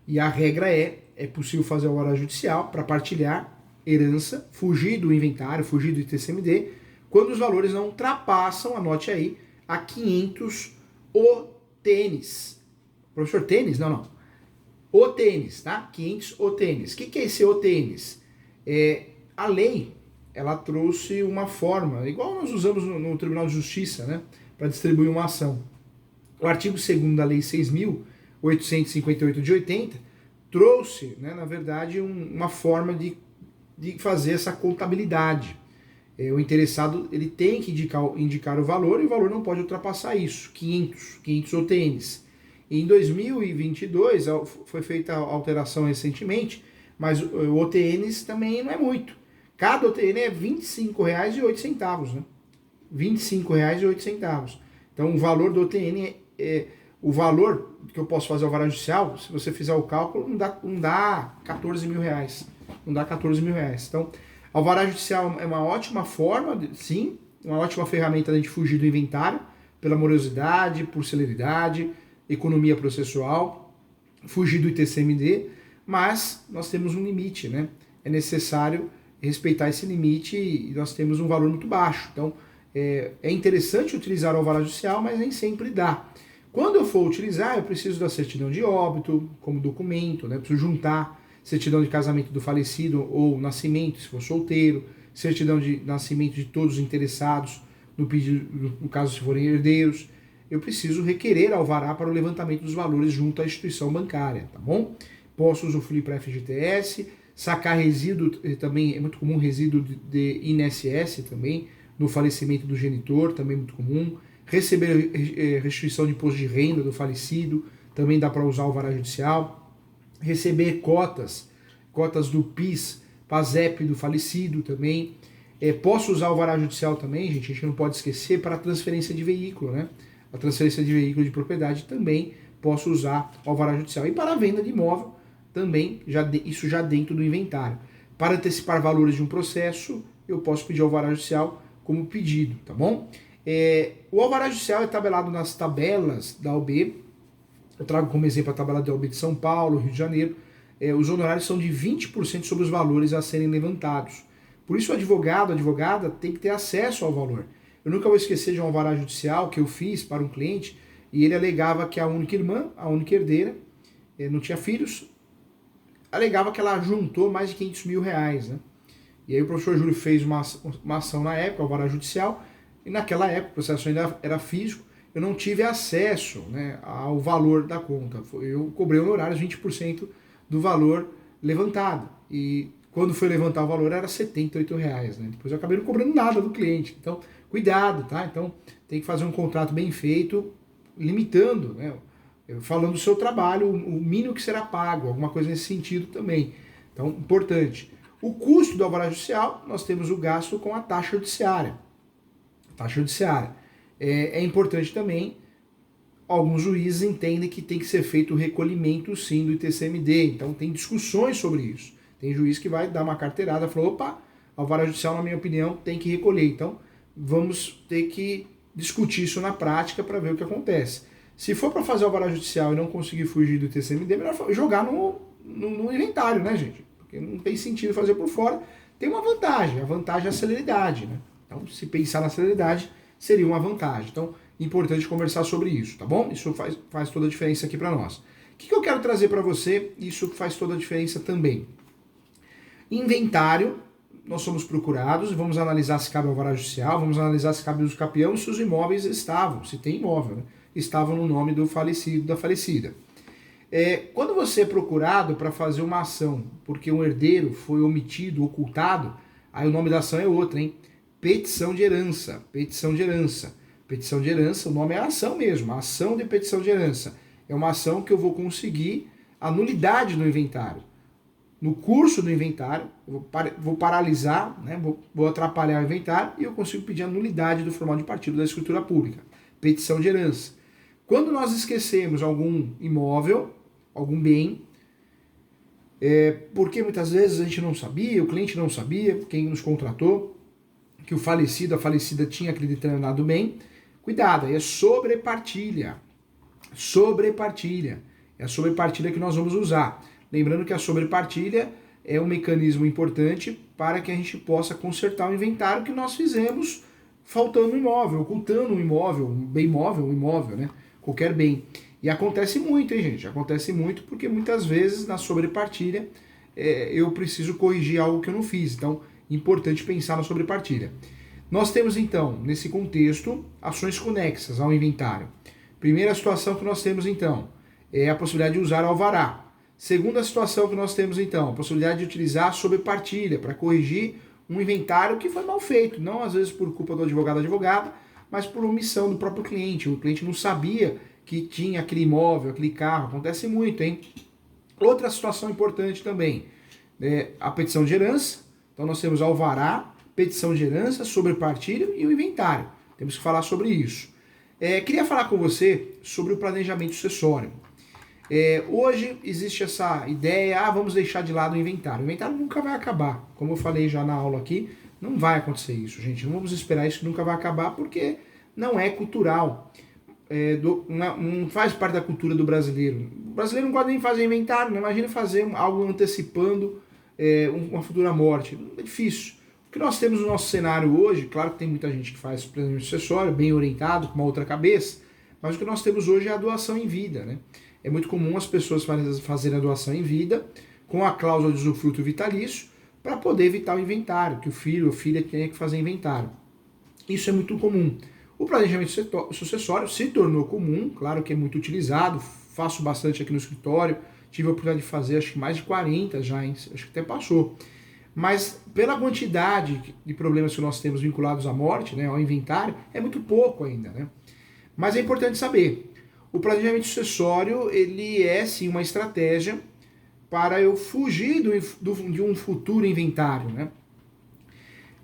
E a regra é possível fazer alvará judicial para partilhar herança, fugir do inventário, fugir do ITCMD, quando os valores não ultrapassam, anote aí, a 500 OTNs. Professor, tênis? Não. OTNs, tá? 500 OTNs. O que é esse OTNs? A lei, ela trouxe uma forma, igual nós usamos no Tribunal de Justiça, né? Para distribuir uma ação. O artigo 2º da Lei 6.858 de 80 trouxe, né, na verdade, uma forma de fazer essa contabilidade. O interessado ele tem que indicar o valor e o valor não pode ultrapassar isso, 500 OTNs. Em 2022 foi feita a alteração recentemente, mas o OTNs também não é muito. Cada OTN é R$ 25,08, né? R$ 25,08. Então o valor do OTN o valor que eu posso fazer ao alvará judicial, se você fizer o cálculo, não dá 14 mil reais. Não dá 14 mil reais. Então, alvará judicial é uma ótima forma, sim, uma ótima ferramenta de a gente fugir do inventário, pela morosidade, por celeridade, economia processual, fugir do ITCMD, mas nós temos um limite, né? É necessário respeitar esse limite e nós temos um valor muito baixo. Então, é interessante utilizar o alvará judicial, mas nem sempre dá. Quando eu for utilizar, eu preciso da certidão de óbito como documento, né? Preciso juntar certidão de casamento do falecido ou nascimento, se for solteiro, certidão de nascimento de todos os interessados, no pedido, no caso se forem herdeiros. Eu preciso requerer alvará para o levantamento dos valores junto à instituição bancária, tá bom? Posso usufruir para FGTS, Sacar resíduo, também é muito comum, resíduo de INSS também, no falecimento do genitor, também é muito comum. Receber restituição de imposto de renda do falecido, também dá para usar o alvará judicial. Receber cotas do PIS, PASEP do falecido também. Posso usar o alvará judicial também, gente, a gente não pode esquecer, para a transferência de veículo, né? A transferência de veículo de propriedade também posso usar o alvará judicial. E para a venda de imóvel, também, isso já dentro do inventário. Para antecipar valores de um processo, eu posso pedir alvará judicial como pedido, tá bom? O alvará judicial é tabelado nas tabelas da OAB. Eu trago como exemplo a tabela da OAB de São Paulo, Rio de Janeiro. Os honorários são de 20% sobre os valores a serem levantados. Por isso o advogado, a advogada tem que ter acesso ao valor. Eu nunca vou esquecer de um alvará judicial que eu fiz para um cliente e ele alegava que a única irmã, a única herdeira, não tinha filhos, alegava que ela juntou mais de 500 mil reais, né? E aí o professor Júlio fez uma ação na época, alvará judicial, e naquela época o processo ainda era físico, eu não tive acesso, né, ao valor da conta. Eu cobrei honorários 20% do valor levantado. E quando foi levantar o valor era R$ 78, né? Depois eu acabei não cobrando nada do cliente. Então, cuidado, tá? Então, tem que fazer um contrato bem feito, limitando, né? Falando do seu trabalho, o mínimo que será pago, alguma coisa nesse sentido também. Então, importante. O custo do alvará judicial, nós temos o gasto com a taxa judiciária. Taxa judiciária. É importante também, alguns juízes entendem que tem que ser feito o recolhimento sim do ITCMD, então tem discussões sobre isso. Tem juiz que vai dar uma carteirada, falou, opa, alvará judicial, na minha opinião, tem que recolher. Então, vamos ter que discutir isso na prática para ver o que acontece. Se for para fazer alvará judicial e não conseguir fugir do ITCMD, é melhor jogar no inventário, né, gente? Porque não tem sentido fazer por fora. Tem uma vantagem, a vantagem é a celeridade, né? Então, se pensar na celeridade, seria uma vantagem. Então, importante conversar sobre isso, tá bom? Isso faz toda a diferença aqui para nós. O que eu quero trazer para você? Isso faz toda a diferença também. Inventário, nós somos procurados, vamos analisar se cabe alvará judicial, vamos analisar se cabe uso capião, se os imóveis estavam, se tem imóvel, né? Estavam no nome do falecido, da falecida. Quando você é procurado para fazer uma ação porque um herdeiro foi omitido, ocultado, aí o nome da ação é outra, hein? Petição de herança, petição de herança. Petição de herança, o nome é a ação mesmo, a ação de petição de herança. É uma ação que eu vou conseguir a nulidade do inventário. No curso do inventário, eu vou paralisar, né? Vou atrapalhar o inventário e eu consigo pedir a nulidade do formal de partido da escritura pública. Petição de herança. Quando nós esquecemos algum imóvel, algum bem, porque muitas vezes a gente não sabia, o cliente não sabia, quem nos contratou, que o falecido, a falecida tinha aquele determinado bem, cuidado, é sobrepartilha. Sobrepartilha. É a sobrepartilha que nós vamos usar. Lembrando que a sobrepartilha é um mecanismo importante para que a gente possa consertar o inventário que nós fizemos faltando um imóvel, ocultando um imóvel, um bem móvel, um imóvel, né? Qualquer bem. E acontece muito, hein, gente? Acontece muito porque muitas vezes na sobrepartilha eu preciso corrigir algo que eu não fiz. Então, importante pensar na sobrepartilha. Nós temos então, nesse contexto, ações conexas ao inventário. Primeira situação que nós temos então é a possibilidade de usar alvará. Segunda situação que nós temos então, a possibilidade de utilizar a sobrepartilha para corrigir um inventário que foi mal feito, não às vezes por culpa do advogado ou advogada, mas por omissão do próprio cliente. O cliente não sabia que tinha aquele imóvel, aquele carro. Acontece muito, hein? Outra situação importante também, a petição de herança. Então nós temos alvará, petição de herança, sobrepartilha e o inventário. Temos que falar sobre isso. Queria falar com você sobre o planejamento sucessório. Hoje existe essa ideia, vamos deixar de lado o inventário. O inventário nunca vai acabar. Como eu falei já na aula aqui, não vai acontecer isso, gente. Não vamos esperar isso que nunca vai acabar, porque não é cultural. Não faz parte da cultura do brasileiro. O brasileiro não gosta nem de fazer inventário, não imagina fazer algo antecipando uma futura morte. É difícil. O que nós temos no nosso cenário hoje, claro que tem muita gente que faz planejamento sucessório, bem orientado, com uma outra cabeça, mas o que nós temos hoje é a doação em vida, né? É muito comum as pessoas fazerem a doação em vida com a cláusula de usufruto vitalício para poder evitar o inventário, que o filho ou filha tenha que fazer inventário. Isso é muito comum. O planejamento sucessório se tornou comum, claro que é muito utilizado, faço bastante aqui no escritório, tive a oportunidade de fazer acho que mais de 40 já, hein? Acho que até passou. Mas pela quantidade de problemas que nós temos vinculados à morte, né, ao inventário, é muito pouco ainda, né? Mas é importante saber, o planejamento sucessório, ele é sim uma estratégia para eu fugir de um futuro inventário, né?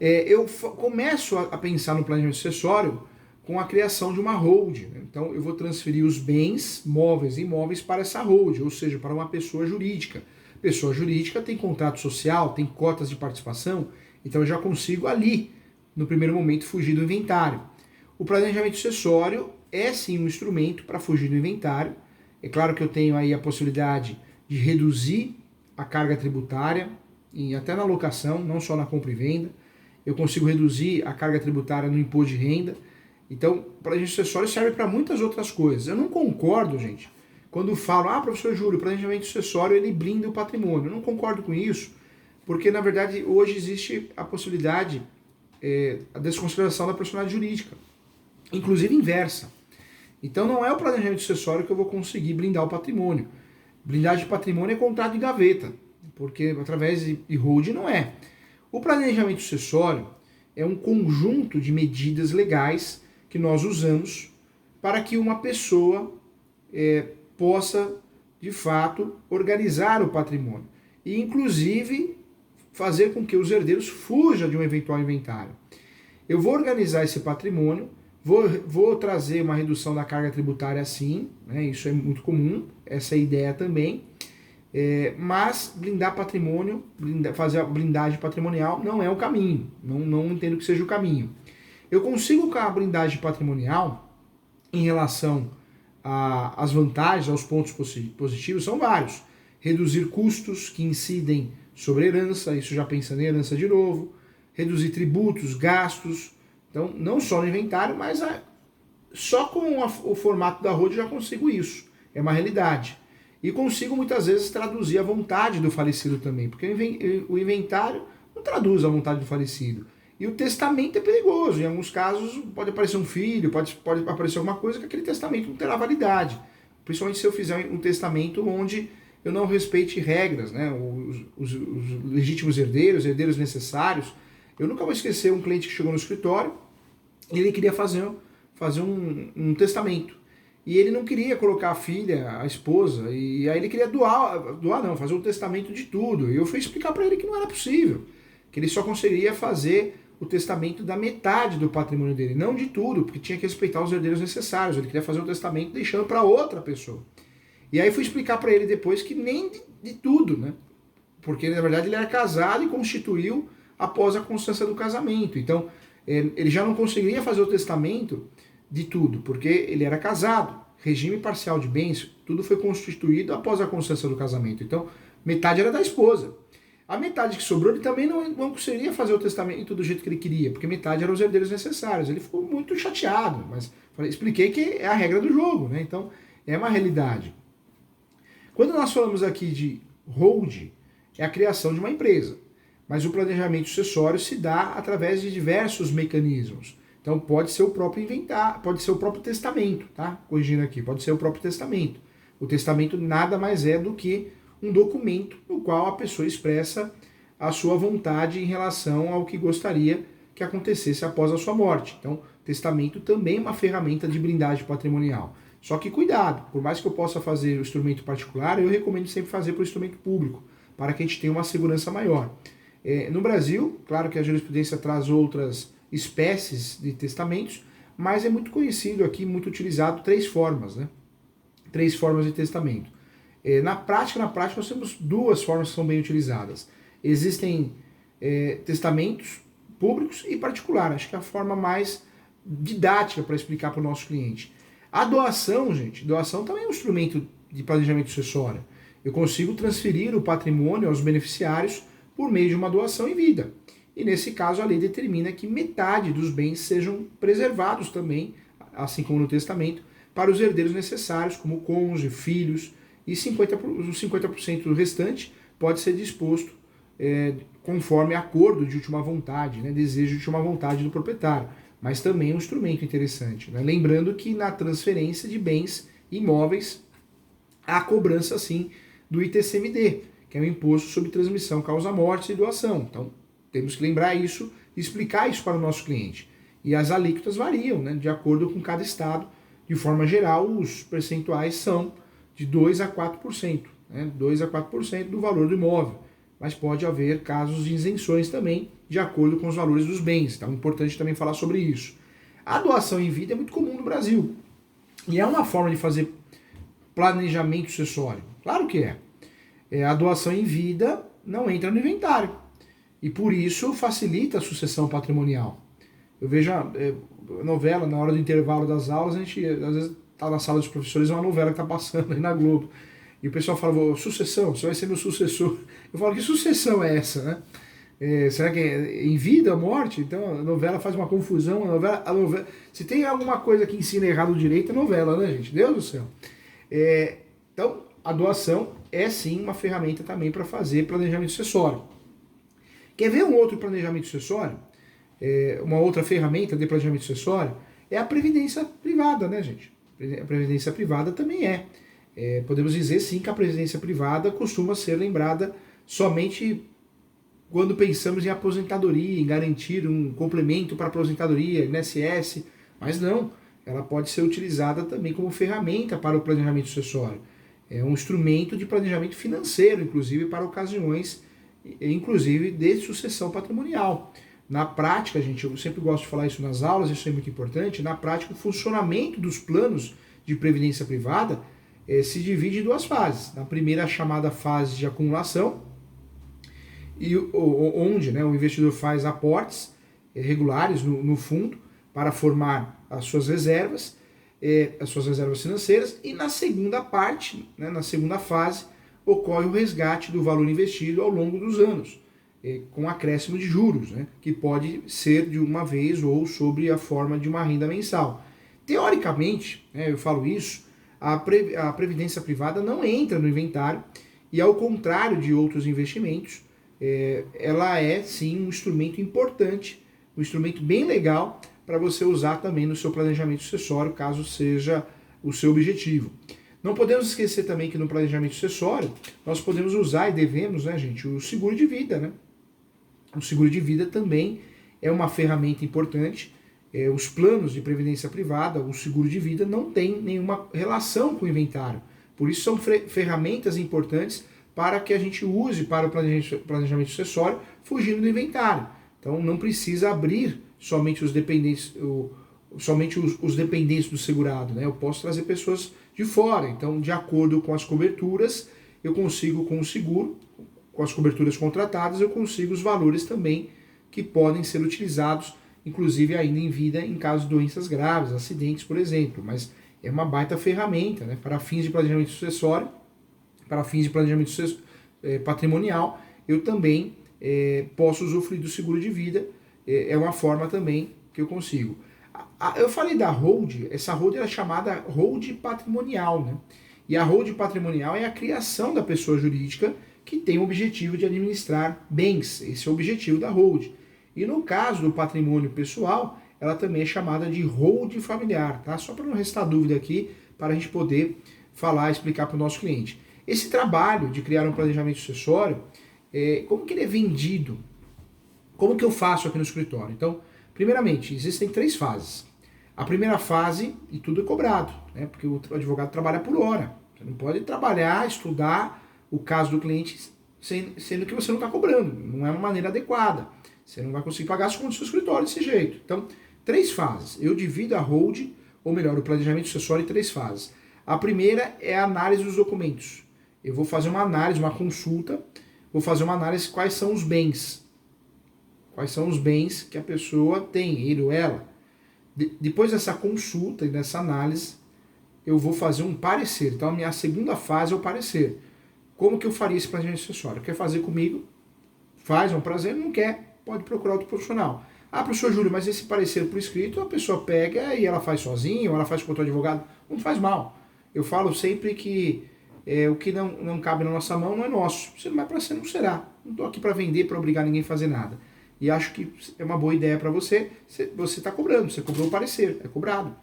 Eu começo a pensar no planejamento sucessório com a criação de uma hold, né? Então eu vou transferir os bens móveis e imóveis para essa hold, ou seja, para uma pessoa jurídica. Pessoa jurídica tem contrato social, tem cotas de participação, então eu já consigo ali, no primeiro momento, fugir do inventário. O planejamento sucessório é sim um instrumento para fugir do inventário. É claro que eu tenho aí a possibilidade de reduzir a carga tributária, e até na locação, não só na compra e venda. Eu consigo reduzir a carga tributária no imposto de renda. Então, o planejamento sucessório serve para muitas outras coisas. Eu não concordo, gente, quando falam, professor Júlio, o planejamento sucessório ele blinda o patrimônio. Eu não concordo com isso, porque na verdade hoje existe a possibilidade, a desconsideração da personalidade jurídica, inclusive inversa. Então não é o planejamento sucessório que eu vou conseguir blindar o patrimônio. Blindagem de patrimônio é contrato de gaveta, porque através de hold não é. O planejamento sucessório é um conjunto de medidas legais que nós usamos para que uma pessoa possa, de fato, organizar o patrimônio e, inclusive, fazer com que os herdeiros fujam de um eventual inventário. Eu vou organizar esse patrimônio, vou trazer uma redução da carga tributária sim, né, isso é muito comum, essa é a ideia também, mas blindar patrimônio, fazer a blindagem patrimonial não é o caminho, não entendo que seja o caminho. Eu consigo com a blindagem patrimonial, em relação às vantagens, aos pontos positivos, são vários. Reduzir custos que incidem sobre herança, isso já pensando em herança de novo, reduzir tributos, gastos, então não só no inventário, mas só com o formato da hold já consigo isso, é uma realidade. E consigo muitas vezes traduzir a vontade do falecido também, porque o inventário não traduz a vontade do falecido. E o testamento é perigoso, em alguns casos pode aparecer um filho, pode aparecer alguma coisa que aquele testamento não terá validade. Principalmente se eu fizer um testamento onde eu não respeite regras, né? Os legítimos herdeiros necessários. Eu nunca vou esquecer um cliente que chegou no escritório e ele queria fazer um testamento. E ele não queria colocar a filha, a esposa, e aí ele queria fazer um testamento de tudo. E eu fui explicar para ele que não era possível, que ele só conseguiria fazer o testamento da metade do patrimônio dele, não de tudo, porque tinha que respeitar os herdeiros necessários. Ele queria fazer o testamento deixando para outra pessoa. E aí fui explicar para ele depois que nem de tudo, né? Porque na verdade ele era casado e constituiu após a constância do casamento. Então ele já não conseguiria fazer o testamento de tudo, porque ele era casado. Regime parcial de bens, tudo foi constituído após a constância do casamento. Então metade era da esposa. A metade que sobrou, ele também não conseguiria fazer o testamento do jeito que ele queria, porque metade eram os herdeiros necessários. Ele ficou muito chateado, mas expliquei que é a regra do jogo, né? Então, é uma realidade. Quando nós falamos aqui de hold, é a criação de uma empresa, mas o planejamento sucessório se dá através de diversos mecanismos. Então, pode ser o próprio inventário, pode ser o próprio testamento, tá? Corrigindo aqui, pode ser o próprio testamento. O testamento nada mais é do que um documento no qual a pessoa expressa a sua vontade em relação ao que gostaria que acontecesse após a sua morte. Então, testamento também é uma ferramenta de blindagem patrimonial. Só que cuidado, por mais que eu possa fazer o instrumento particular, eu recomendo sempre fazer para o instrumento público, para que a gente tenha uma segurança maior. No Brasil, claro que a jurisprudência traz outras espécies de testamentos, mas é muito conhecido aqui, muito utilizado, 3 formas, né? 3 formas de testamento. Na prática, nós temos 2 formas que são bem utilizadas. Existem testamentos públicos e particulares. Acho que é a forma mais didática para explicar para o nosso cliente. A doação, gente, doação também é um instrumento de planejamento sucessório. Eu consigo transferir o patrimônio aos beneficiários por meio de uma doação em vida. E nesse caso a lei determina que metade dos bens sejam preservados também, assim como no testamento, para os herdeiros necessários, como cônjuge, filhos, e os 50% do restante pode ser disposto conforme acordo de última vontade, né, desejo de última vontade do proprietário. Mas também é um instrumento interessante, né? Lembrando que na transferência de bens imóveis há cobrança, sim, do ITCMD, que é o Imposto sobre Transmissão, Causa-Morte e Doação. Então, temos que lembrar isso e explicar isso para o nosso cliente. E as alíquotas variam, né, de acordo com cada estado. De forma geral, os percentuais são de 2 a 4%, né, 2 a 4% do valor do imóvel. Mas pode haver casos de isenções também, de acordo com os valores dos bens. Então é importante também falar sobre isso. A doação em vida é muito comum no Brasil. E é uma forma de fazer planejamento sucessório. Claro que é. A doação em vida não entra no inventário. E por isso facilita a sucessão patrimonial. Eu vejo a novela, na hora do intervalo das aulas, a gente às vezes está na sala dos professores, uma novela que está passando aí na Globo. E o pessoal fala, sucessão, você vai ser meu sucessor. Eu falo, que sucessão é essa, né? Será que é em vida, morte? Então a novela faz uma confusão. A novela, se tem alguma coisa que ensina errado o direito, é novela, né, gente? Deus do céu. Então, a doação é sim uma ferramenta também para fazer planejamento sucessório. Quer ver um outro planejamento sucessório? Uma outra ferramenta de planejamento sucessório é a previdência privada, né, gente? A previdência privada também podemos dizer sim que a previdência privada costuma ser lembrada somente quando pensamos em aposentadoria, em garantir um complemento para a aposentadoria, INSS, mas não, ela pode ser utilizada também como ferramenta para o planejamento sucessório. É um instrumento de planejamento financeiro, inclusive para ocasiões, inclusive de sucessão patrimonial. Na prática, gente, eu sempre gosto de falar isso nas aulas, isso é muito importante, na prática o funcionamento dos planos de previdência privada se divide em duas fases. Na primeira, a chamada fase de acumulação, onde, né, o investidor faz aportes regulares no fundo para formar as suas reservas financeiras, e na segunda parte, né, na segunda fase, ocorre o resgate do valor investido ao longo dos anos, com acréscimo de juros, né, que pode ser de uma vez ou sob a forma de uma renda mensal. Teoricamente, né, eu falo isso, a previdência privada não entra no inventário e, ao contrário de outros investimentos, ela é sim um instrumento importante, um instrumento bem legal para você usar também no seu planejamento sucessório, caso seja o seu objetivo. Não podemos esquecer também que no planejamento sucessório nós podemos usar e devemos, né, gente, o seguro de vida, né? O seguro de vida também é uma ferramenta importante. Os planos de previdência privada, o seguro de vida, não tem nenhuma relação com o inventário. Por isso são ferramentas importantes para que a gente use para o planejamento sucessório, fugindo do inventário. Então não precisa abrir somente os dependentes, os dependentes do segurado, né? Eu posso trazer pessoas de fora. Então, de acordo com as coberturas, eu consigo com o seguro, com as coberturas contratadas, eu consigo os valores também que podem ser utilizados, inclusive ainda em vida, em caso de doenças graves, acidentes, por exemplo. Mas é uma baita ferramenta, né, para fins de planejamento sucessório, para fins de planejamento patrimonial. Eu também posso usufruir do seguro de vida, é uma forma também que eu consigo. Eu falei da hold, essa hold é chamada hold patrimonial, né? E a hold patrimonial é a criação da pessoa jurídica que tem o objetivo de administrar bens. Esse é o objetivo da hold. E no caso do patrimônio pessoal, ela também é chamada de hold familiar, tá? Só para não restar dúvida aqui, para a gente poder falar, explicar para o nosso cliente. Esse trabalho de criar um planejamento sucessório, como que ele é vendido? Como que eu faço aqui no escritório? Então, primeiramente, existem 3 fases. A primeira fase, e tudo é cobrado, né? Porque o advogado trabalha por hora. Você não pode trabalhar, estudar o caso do cliente sendo que você não está cobrando. Não é uma maneira adequada. Você não vai conseguir pagar as contas do seu escritório desse jeito. Então, 3 fases. Eu divido a hold, ou melhor, o planejamento sucessório em 3 fases. A primeira é a análise dos documentos. Eu vou fazer uma análise, uma consulta, vou fazer uma análise de quais são os bens. Quais são os bens que a pessoa tem, ele ou ela. Depois dessa consulta e dessa análise, eu vou fazer um parecer. Então, a minha segunda fase é o parecer. Como que eu faria esse planejamento sucessório? Quer fazer comigo? Faz, é um prazer. Não quer? Pode procurar outro profissional. Ah, professor Júlio, mas esse parecer por escrito, a pessoa pega e ela faz sozinha, ou ela faz com outro advogado. Não faz mal. Eu falo sempre que o que não cabe na nossa mão não é nosso. Se não é para ser, não será. Não estou aqui para vender, para obrigar ninguém a fazer nada. E acho que é uma boa ideia para você. Você está cobrando, você cobrou o parecer, é cobrado.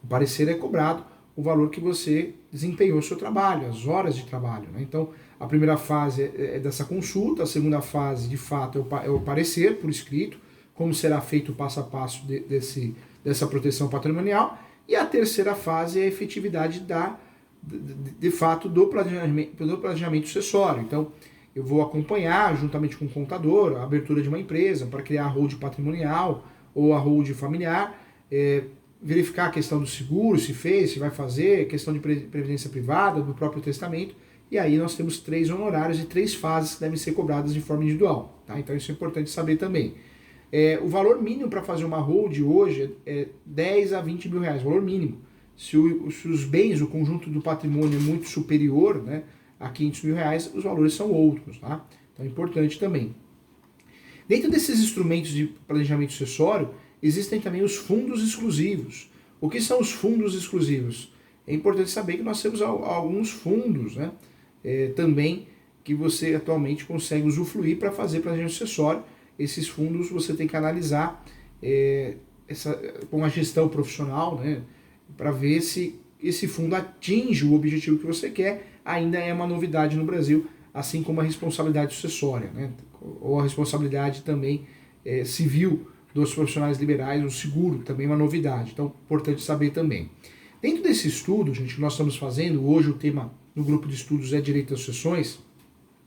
O parecer é cobrado o valor que você desempenhou o seu trabalho, as horas de trabalho, né? Então, a primeira fase é dessa consulta, a segunda fase, de fato, é o parecer por escrito, como será feito o passo a passo dessa proteção patrimonial, e a terceira fase é a efetividade de fato do planejamento sucessório. Então, eu vou acompanhar, juntamente com o contador, a abertura de uma empresa para criar a holding patrimonial ou a holding familiar, verificar a questão do seguro, se fez, se vai fazer, questão de previdência privada, do próprio testamento, e aí nós temos 3 honorários e 3 fases que devem ser cobradas de forma individual. Tá? Então isso é importante saber também. O valor mínimo para fazer uma holding hoje é 10 a 20 mil reais, valor mínimo. Se os bens, o conjunto do patrimônio é muito superior, né, a 500 mil reais, os valores são outros. Tá? Então é importante também. Dentro desses instrumentos de planejamento sucessório, existem também os fundos exclusivos. O que são os fundos exclusivos? É importante saber que nós temos alguns fundos, né, também que você atualmente consegue usufruir para fazer planejamento sucessório. Esses fundos você tem que analisar com a gestão profissional, né, para ver se esse fundo atinge o objetivo que você quer. Ainda é uma novidade no Brasil, assim como a responsabilidade sucessória, né, ou a responsabilidade também civil dos profissionais liberais, o seguro, também é uma novidade. Então, importante saber também. Dentro desse estudo, gente, que nós estamos fazendo, hoje o tema no grupo de estudos é direito às sucessões,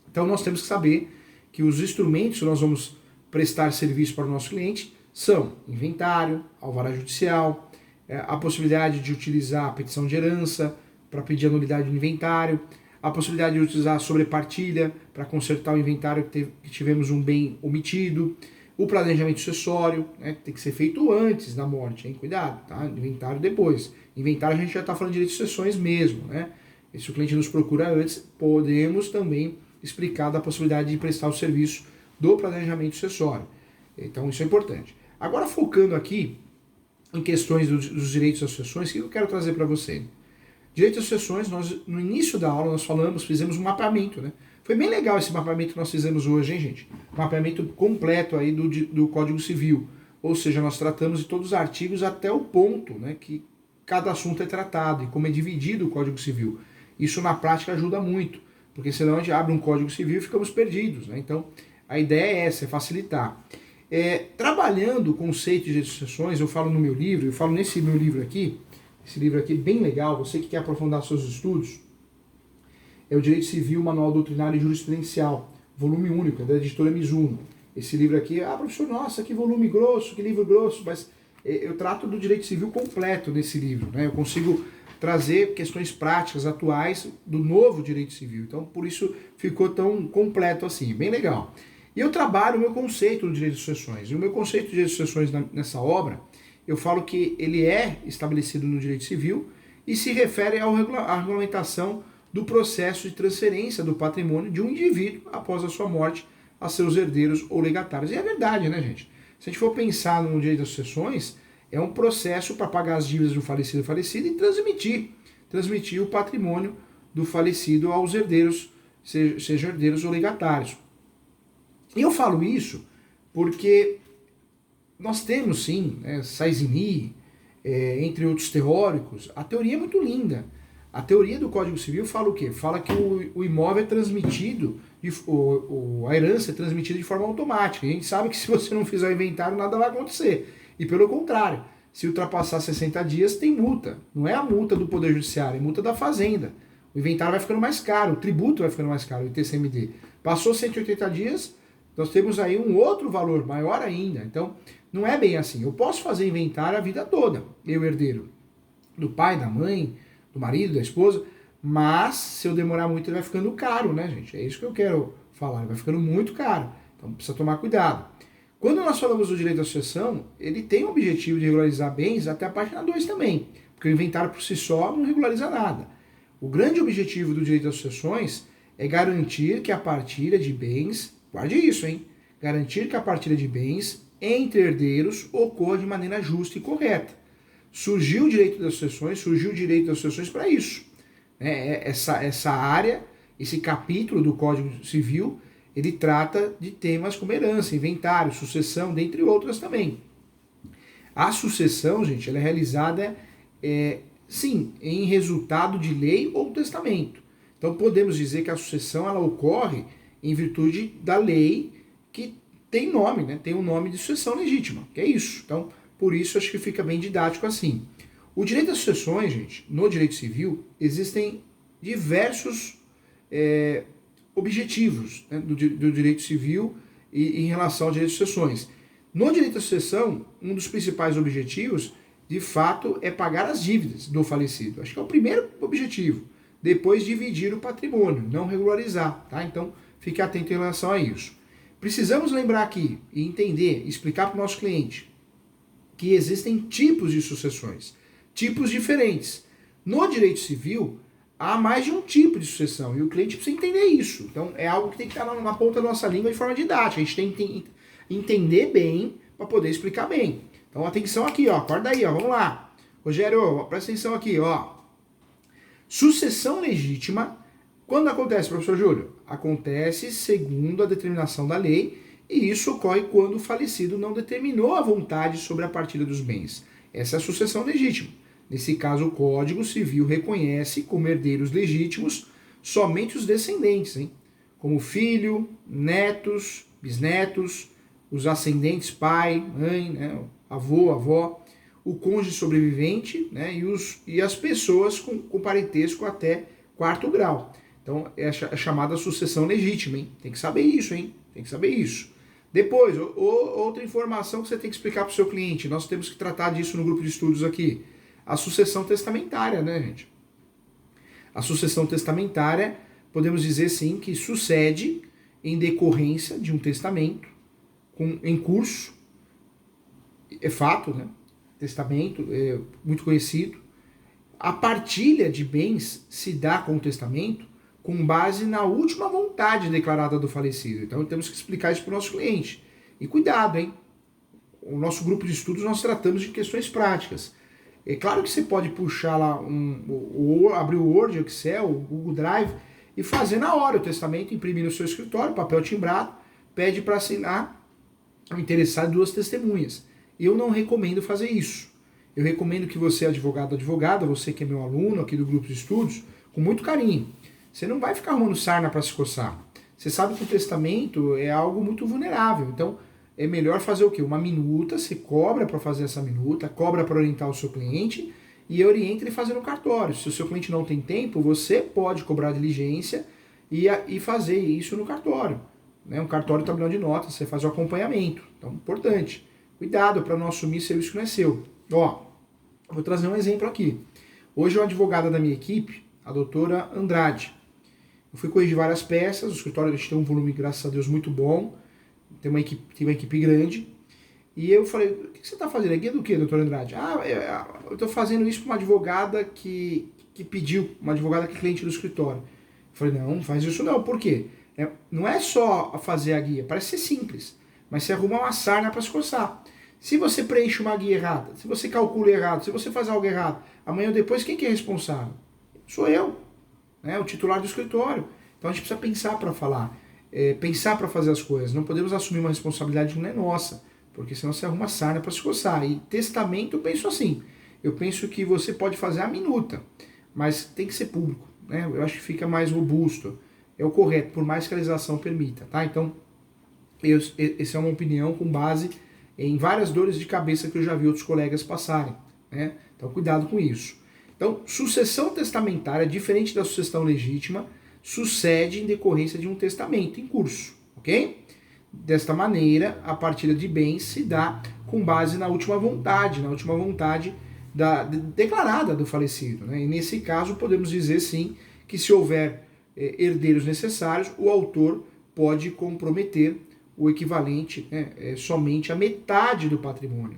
então nós temos que saber que os instrumentos que nós vamos prestar serviço para o nosso cliente são inventário, alvará judicial, a possibilidade de utilizar a petição de herança para pedir a nulidade do inventário, a possibilidade de utilizar a sobrepartilha para consertar o inventário que tivemos um bem omitido, o planejamento sucessório, né, tem que ser feito antes da morte, hein? Cuidado, tá? Inventário depois. Inventário a gente já está falando de direito de sucessões mesmo, né? E se o cliente nos procura antes, podemos também explicar da possibilidade de prestar o serviço do planejamento sucessório. Então isso é importante. Agora focando aqui em questões dos direitos às sucessões, o que eu quero trazer para você? Direito às sucessões, nós no início da aula nós fizemos um mapeamento, né? Foi bem legal esse mapeamento que nós fizemos hoje, hein, gente? Mapeamento completo aí do Código Civil. Ou seja, nós tratamos de todos os artigos até o ponto, né, que cada assunto é tratado e como é dividido o Código Civil. Isso na prática ajuda muito, porque senão a gente abre um Código Civil e ficamos perdidos, né? Então, a ideia é essa, é facilitar. Trabalhando o conceito de direito de sucessões, eu falo no meu livro, eu falo nesse meu livro aqui, esse livro aqui bem legal, você que quer aprofundar seus estudos, é o Direito Civil, Manual Doutrinário e Jurisprudencial, volume único, é da editora Mizuno. Esse livro aqui, professor, nossa, que volume grosso, que livro grosso, mas eu trato do direito civil completo nesse livro, né? Eu consigo trazer questões práticas, atuais, do novo direito civil. Então, por isso ficou tão completo assim, bem legal. E eu trabalho o meu conceito do direito de sucessões. E o meu conceito de direito de sucessões nessa obra, eu falo que ele é estabelecido no direito civil e se refere à regulamentação do processo de transferência do patrimônio de um indivíduo após a sua morte a seus herdeiros ou legatários. E é verdade, né, gente? Se a gente for pensar no direito das sucessões, é um processo para pagar as dívidas do falecido e transmitir o patrimônio do falecido aos herdeiros, sejam herdeiros ou legatários. E eu falo isso porque nós temos, sim, né, Saizini, entre outros teóricos, a teoria é muito linda. A teoria do Código Civil fala o quê? Fala que o imóvel é transmitido, a herança é transmitida de forma automática. A gente sabe que se você não fizer o inventário, nada vai acontecer. E pelo contrário, se ultrapassar 60 dias, tem multa. Não é a multa do Poder Judiciário, é a multa da Fazenda. O inventário vai ficando mais caro, o tributo vai ficando mais caro, o ITCMD. Passou 180 dias, nós temos aí um outro valor, maior ainda. Então, não é bem assim. Eu posso fazer inventário a vida toda, eu herdeiro, do pai, da mãe, do marido, da esposa, mas se eu demorar muito ele vai ficando caro, né, gente? É isso que eu quero falar, ele vai ficando muito caro, então precisa tomar cuidado. Quando nós falamos do direito à sucessão, ele tem o objetivo de regularizar bens até a página 2 também, porque o inventário por si só não regulariza nada. O grande objetivo do direito às sucessões é garantir que a partilha de bens, guarde isso, hein? Garantir que a partilha de bens entre herdeiros ocorra de maneira justa e correta. Surgiu o direito das sucessões para isso. Essa área, esse capítulo do Código Civil, ele trata de temas como herança, inventário, sucessão, dentre outras também. A sucessão, gente, ela é realizada sim, em resultado de lei ou testamento. Então podemos dizer que a sucessão ela ocorre em virtude da lei que tem nome, né? Tem o nome de sucessão legítima, que é isso. Então, por isso acho que fica bem didático assim. O direito às sucessões, gente, no direito civil, existem diversos objetivos, né, do direito civil e em relação ao direito de sucessões. No direito à sucessão, um dos principais objetivos, de fato, é pagar as dívidas do falecido. Acho que é o primeiro objetivo. Depois, dividir o patrimônio, não regularizar, tá? Então, fique atento em relação a isso. Precisamos lembrar aqui e entender, explicar para o nosso cliente que existem tipos de sucessões, tipos diferentes. No direito civil, há mais de um tipo de sucessão e o cliente precisa entender isso. Então, é algo que tem que estar na ponta da nossa língua de forma didática. A gente tem que entender bem para poder explicar bem. Então, atenção aqui, ó, acorda aí, ó, vamos lá. Rogério, presta atenção aqui, ó. Sucessão legítima, quando acontece, professor Júlio? Acontece segundo a determinação da lei, e isso ocorre quando o falecido não determinou a vontade sobre a partilha dos bens. Essa é a sucessão legítima. Nesse caso, o Código Civil reconhece como herdeiros legítimos somente os descendentes, hein? Como filho, netos, bisnetos, os ascendentes, pai, mãe, né? Avô, avó, o cônjuge sobrevivente, né? E as pessoas com parentesco até quarto grau. Então, é a chamada sucessão legítima, hein? Tem que saber isso, hein? Tem que saber isso. Depois, outra informação que você tem que explicar para o seu cliente, nós temos que tratar disso no grupo de estudos aqui, a sucessão testamentária, né, gente? A sucessão testamentária, podemos dizer sim que sucede em decorrência de um testamento em curso, é fato, né? Testamento é muito conhecido. A partilha de bens se dá com o testamento com base na última vontade declarada do falecido. Então temos que explicar isso para o nosso cliente. E cuidado, hein? O nosso grupo de estudos nós tratamos de questões práticas. É claro que você pode puxar lá, abrir o Word, Excel, o Google Drive e fazer na hora o testamento, imprimir no seu escritório, papel timbrado, pede para assinar o interessado e 2 testemunhas. Eu não recomendo fazer isso. Eu recomendo que você, advogado, advogada, você que é meu aluno aqui do grupo de estudos, com muito carinho. Você não vai ficar arrumando sarna para se coçar. Você sabe que o testamento é algo muito vulnerável. Então, é melhor fazer o quê? Uma minuta, você cobra para fazer essa minuta, cobra para orientar o seu cliente e orienta ele fazer no cartório. Se o seu cliente não tem tempo, você pode cobrar diligência e fazer isso no cartório. Né? Um cartório tabelião de notas, você faz o acompanhamento. Então, importante. Cuidado para não assumir serviço que não é seu. Ó, vou trazer um exemplo aqui. Hoje, uma advogada da minha equipe, a doutora Andrade, eu fui corrigir várias peças, o escritório a gente tem um volume, graças a Deus, muito bom, tem uma equipe grande, e eu falei, o que você está fazendo? É guia do que, doutora Andrade? Eu estou fazendo isso para uma advogada que pediu, uma advogada que é cliente do escritório. Eu falei, não faz isso não, por quê? Não é só fazer a guia, parece ser simples, mas você arruma uma sarna para se coçar. Se você preenche uma guia errada, se você calcula errado, se você faz algo errado, amanhã ou depois, quem que é responsável? Sou eu, né, o titular do escritório. Então a gente precisa pensar para falar, pensar para fazer as coisas. Não podemos assumir uma responsabilidade que não é nossa, porque senão você arruma sarna para se coçar. E testamento eu penso assim, eu penso que você pode fazer a minuta, mas tem que ser público, né? Eu acho que fica mais robusto, é o correto, por mais que a legislação permita, tá? Então, essa é uma opinião com base em várias dores de cabeça que eu já vi outros colegas passarem, né? Então, cuidado com isso. Então, sucessão testamentária, diferente da sucessão legítima, sucede em decorrência de um testamento em curso, ok? Desta maneira, a partilha de bens se dá com base na última vontade declarada do falecido, né? E nesse caso, podemos dizer sim que se houver herdeiros necessários, o autor pode comprometer o equivalente, né, somente a metade do patrimônio.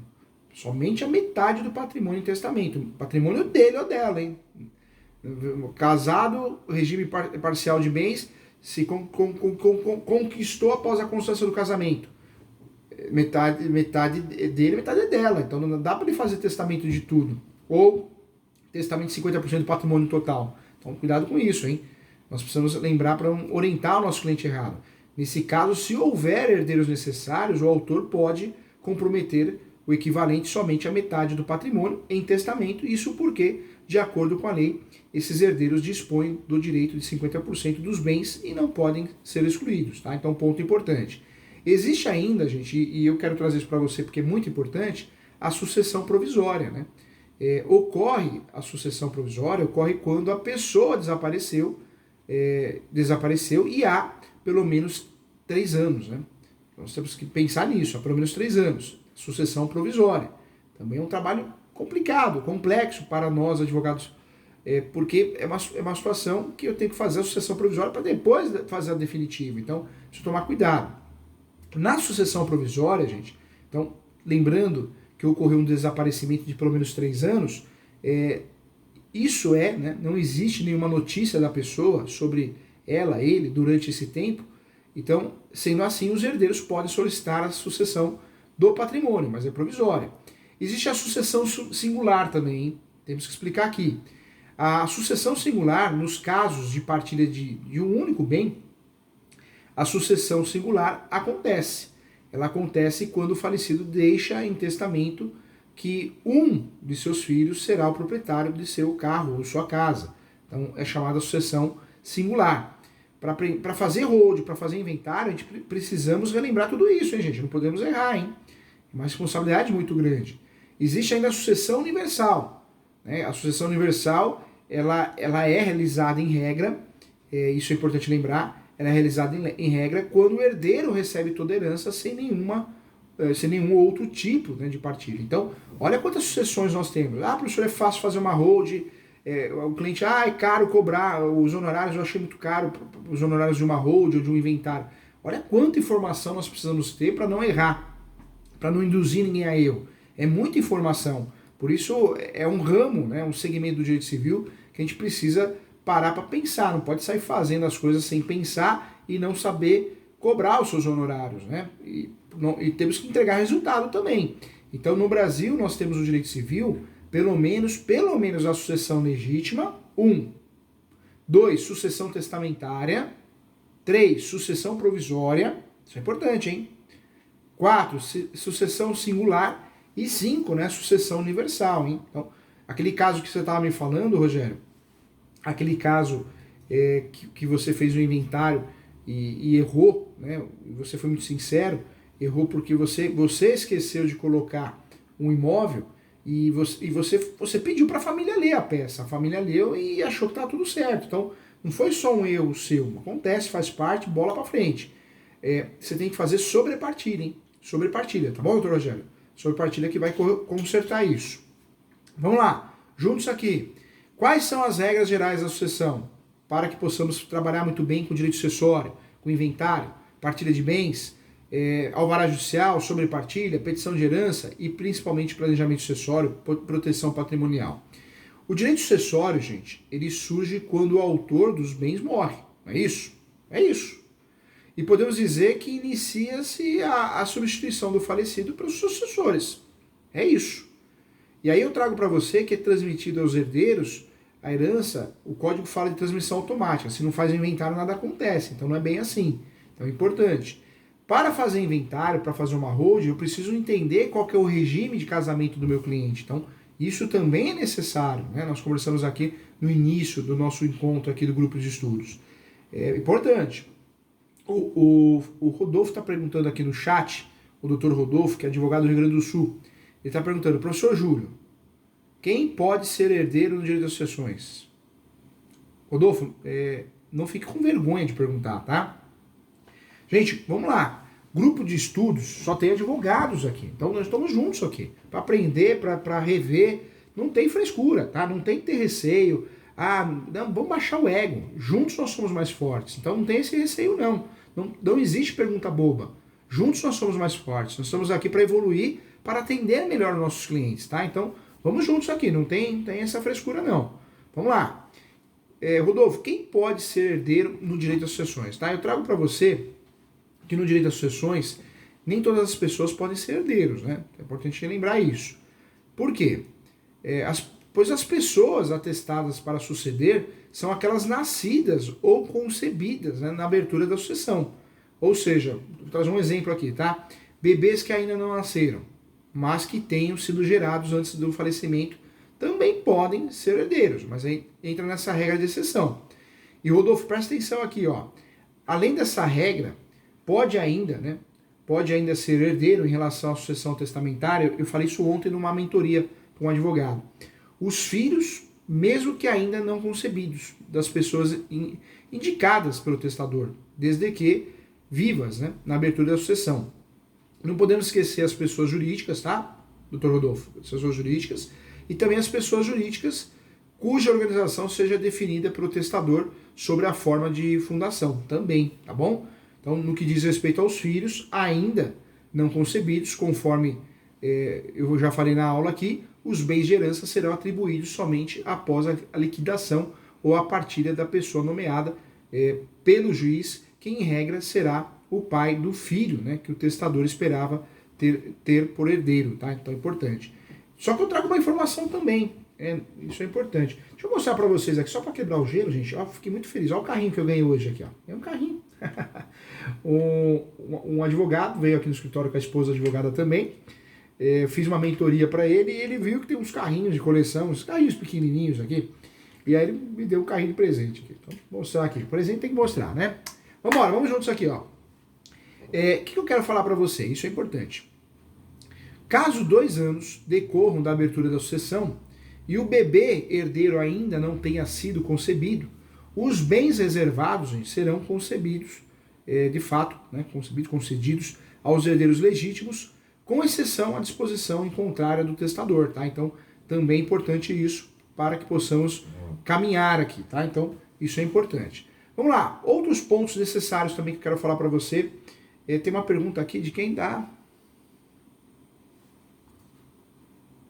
Somente a metade do patrimônio em testamento. O patrimônio dele ou dela, hein? Casado, regime parcial de bens, se conquistou após a constância do casamento. Metade dele, metade é dela. Então não dá para ele fazer testamento de tudo. Ou testamento de 50% do patrimônio total. Então cuidado com isso, hein? Nós precisamos lembrar para não orientar o nosso cliente errado. Nesse caso, se houver herdeiros necessários, o autor pode comprometer o equivalente somente à metade do patrimônio em testamento. Isso porque de acordo com a lei, esses herdeiros dispõem do direito de 50% dos bens e não podem ser excluídos, tá? Então, ponto importante. Existe ainda, gente, e eu quero trazer isso para você porque é muito importante, a sucessão provisória, né? Ocorre a sucessão provisória, ocorre quando a pessoa desapareceu e há pelo menos 3 anos, né? Nós temos que pensar nisso, há pelo menos 3 anos. Sucessão provisória. Também é um trabalho complicado, complexo para nós advogados, porque é uma situação que eu tenho que fazer a sucessão provisória para depois fazer a definitiva. Então, preciso tomar cuidado. Na sucessão provisória, gente, então, lembrando que ocorreu um desaparecimento de pelo menos 3 anos, isso né, não existe nenhuma notícia da pessoa sobre ela, ele, durante esse tempo. Então, sendo assim, os herdeiros podem solicitar a sucessão do patrimônio, mas é provisória. Existe a sucessão singular também, hein? Temos que explicar aqui. A sucessão singular, nos casos de partilha de um único bem, a sucessão singular acontece. Ela acontece quando o falecido deixa em testamento que um de seus filhos será o proprietário de seu carro ou sua casa. Então, é chamada sucessão singular. Para fazer hold, para fazer inventário, a gente precisamos relembrar tudo isso, hein, gente? Não podemos errar, hein? É uma responsabilidade muito grande. Existe ainda a sucessão universal, né? A sucessão universal, ela é realizada em regra, isso é importante lembrar, ela é realizada em regra quando o herdeiro recebe toda a herança sem nenhum outro tipo, né, de partilha. Então, olha quantas sucessões nós temos. Professor, é fácil fazer uma hold, o cliente, é caro cobrar os honorários, eu achei muito caro os honorários de uma hold ou de um inventário. Olha quanta informação nós precisamos ter para não errar, para não induzir ninguém a erro. É muita informação. Por isso é um ramo, né, um segmento do direito civil que a gente precisa parar para pensar. Não pode sair fazendo as coisas sem pensar e não saber cobrar os seus honorários, né? E temos que entregar resultado também. Então, no Brasil, nós temos o direito civil, pelo menos a sucessão legítima, 1. 2, sucessão testamentária. 3, sucessão provisória. Isso é importante, hein? 4, sucessão singular. E 5, né, sucessão universal, hein? Então, aquele caso que você estava me falando, Rogério, aquele caso que você fez o inventário e errou, né? Você foi muito sincero, errou porque você esqueceu de colocar um imóvel e você pediu para a família ler a peça. A família leu e achou que estava tudo certo. Então, não foi só um erro seu. Acontece, faz parte, bola para frente. Você tem que fazer sobrepartilha, hein? Sobrepartilha, tá bom, doutor Rogério? Sobrepartilha que vai consertar isso. Vamos lá, juntos aqui. Quais são as regras gerais da sucessão? Para que possamos trabalhar muito bem com direito sucessório, com inventário, partilha de bens, alvará judicial, sobrepartilha, petição de herança e principalmente planejamento sucessório, proteção patrimonial. O direito sucessório, gente, ele surge quando o autor dos bens morre, não é isso? É isso. E podemos dizer que inicia-se a substituição do falecido pelos sucessores. É isso. E aí eu trago para você que é transmitido aos herdeiros a herança, o código fala de transmissão automática. Se não faz inventário, nada acontece. Então não é bem assim. Então é importante. Para fazer inventário, para fazer uma hold, eu preciso entender qual que é o regime de casamento do meu cliente. Então isso também é necessário, né? Nós conversamos aqui no início do nosso encontro aqui do grupo de estudos. É importante. O Rodolfo está perguntando aqui no chat, o doutor Rodolfo, que é advogado do Rio Grande do Sul, ele está perguntando, professor Júlio, quem pode ser herdeiro no direito das sucessões? Rodolfo, não fique com vergonha de perguntar, tá? Gente, vamos lá. Grupo de estudos só tem advogados aqui, então nós estamos juntos aqui, para aprender, para rever, não tem frescura, tá? Não tem que ter receio, não, vamos baixar o ego, juntos nós somos mais fortes, então não tem esse receio não existe pergunta boba, juntos nós somos mais fortes, nós estamos aqui para evoluir, para atender melhor os nossos clientes, tá? Então, vamos juntos aqui, não tem essa frescura não. Vamos lá. Rodolfo, quem pode ser herdeiro no direito das sucessões, tá? Eu trago para você que no direito das sucessões, nem todas as pessoas podem ser herdeiros, né? É importante lembrar isso. Por quê? Pois as pessoas atestadas para suceder são aquelas nascidas ou concebidas, né, na abertura da sucessão. Ou seja, vou trazer um exemplo aqui, tá? Bebês que ainda não nasceram, mas que tenham sido gerados antes do falecimento também podem ser herdeiros, mas aí entra nessa regra de exceção. E Rodolfo, presta atenção aqui, ó. Além dessa regra, pode ainda ser herdeiro em relação à sucessão testamentária. Eu falei isso ontem numa mentoria com um advogado. Os filhos, mesmo que ainda não concebidos, das pessoas indicadas pelo testador, desde que vivas, né, na abertura da sucessão. Não podemos esquecer as pessoas jurídicas, tá, doutor Rodolfo? As pessoas jurídicas e também as pessoas jurídicas cuja organização seja definida pelo testador sobre a forma de fundação, também, tá bom? Então, no que diz respeito aos filhos, ainda não concebidos, conforme eu já falei na aula aqui, os bens de herança serão atribuídos somente após a liquidação ou a partilha da pessoa nomeada pelo juiz, que em regra será o pai do filho, né, que o testador esperava ter por herdeiro, tá? Então é importante. Só que eu trago uma informação também, isso é importante. Deixa eu mostrar para vocês aqui, só para quebrar o gelo, gente. Ó, fiquei muito feliz. Olha o carrinho que eu ganhei hoje aqui, ó. É um carrinho. um advogado veio aqui no escritório com a esposa advogada também. Fiz uma mentoria para ele e ele viu que tem uns carrinhos de coleção, uns carrinhos pequenininhos aqui. E aí ele me deu um carrinho de presente aqui. Então, vou mostrar aqui. O presente tem que mostrar, né? Vambora, vamos juntos aqui, ó. O que eu quero falar para você? Isso é importante. Caso 2 anos decorram da abertura da sucessão e o bebê herdeiro ainda não tenha sido concebido, os bens reservados, gente, serão concebidos, de fato, né, concedidos aos herdeiros legítimos, com exceção à disposição em contrária do testador, tá? Então, também é importante isso para que possamos caminhar aqui, tá? Então, isso é importante. Vamos lá, outros pontos necessários também que eu quero falar para você. Tem uma pergunta aqui de quem dá.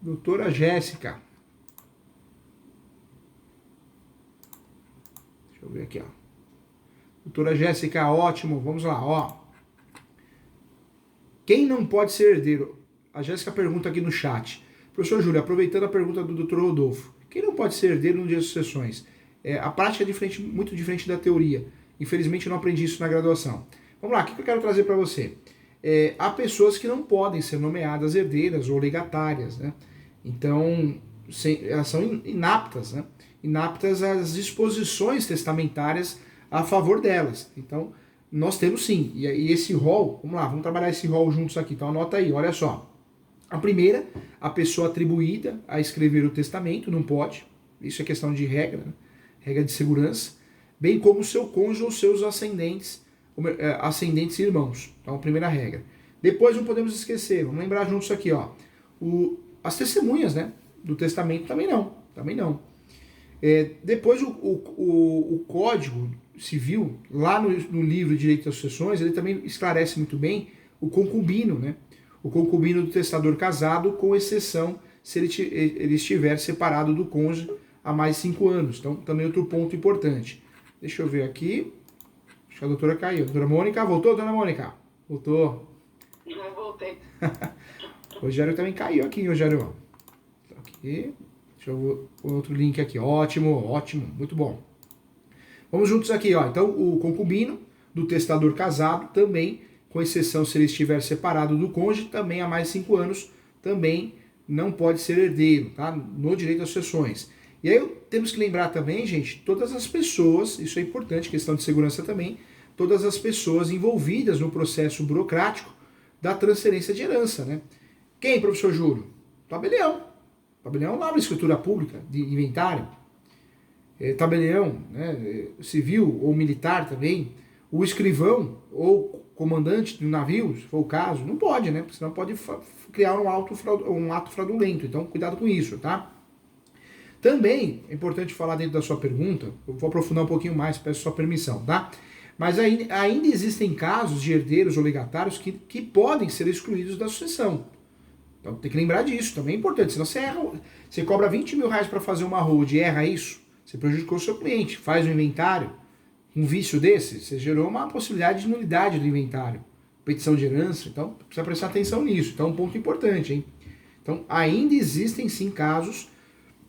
Doutora Jéssica. Deixa eu ver aqui, ó. Doutora Jéssica, ótimo. Vamos lá, ó. Quem não pode ser herdeiro? A Jéssica pergunta aqui no chat. Professor Júlio, aproveitando a pergunta do Dr. Rodolfo. Quem não pode ser herdeiro no dia das sucessões? A prática é muito diferente da teoria. Infelizmente eu não aprendi isso na graduação. Vamos lá, o que eu quero trazer para você? Há pessoas que não podem ser nomeadas herdeiras ou legatárias, né? Então, elas são inaptas, né? Inaptas às disposições testamentárias a favor delas. Então, nós temos sim. E esse rol, vamos lá, vamos trabalhar esse rol juntos aqui. Então, anota aí, olha só. A primeira, a pessoa atribuída a escrever o testamento, não pode. Isso é questão de regra, né? Regra de segurança. Bem como o seu cônjuge ou seus ascendentes e irmãos. Então, a primeira regra. Depois, não podemos esquecer, vamos lembrar juntos aqui, ó. As testemunhas, né, do testamento também não. Também não. Depois, o Código Civil, lá no livro de Direito das Sucessões, ele também esclarece muito bem o concubino, né? O concubino do testador casado, com exceção se ele estiver separado do cônjuge há mais de 5 anos. Então, também outro ponto importante. Deixa eu ver aqui. Acho que a doutora caiu. Doutora Mônica, voltou, dona Mônica? Voltou. Não voltei. O Rogério também caiu aqui, Rogério. Aqui. Deixa eu ver outro link aqui. Ótimo, ótimo. Muito bom. Vamos juntos aqui, ó. Então, o concubino do testador casado também, com exceção se ele estiver separado do cônjuge, também há mais de 5 anos, também não pode ser herdeiro, tá? No direito às sucessões. E aí temos que lembrar também, gente, todas as pessoas, isso é importante, questão de segurança também, todas as pessoas envolvidas no processo burocrático da transferência de herança, né? Quem, professor Júlio? Tabelião. Tabelião lá na escritura pública de inventário. Tabelião, né, civil ou militar também. O escrivão ou comandante do navio, se for o caso, não pode, né? Porque senão pode criar um ato fraudulento. Então, cuidado com isso, tá? Também é importante falar dentro da sua pergunta, eu vou aprofundar um pouquinho mais, peço sua permissão, tá? Mas ainda existem casos de herdeiros ou legatários que podem ser excluídos da sucessão. Então tem que lembrar disso, também é importante. Senão você cobra 20 mil reais para fazer uma hold e erra isso, você prejudicou o seu cliente, faz um inventário. Um vício desse, você gerou uma possibilidade de nulidade do inventário. Petição de herança, então precisa prestar atenção nisso. Então é um ponto importante, hein? Então ainda existem sim casos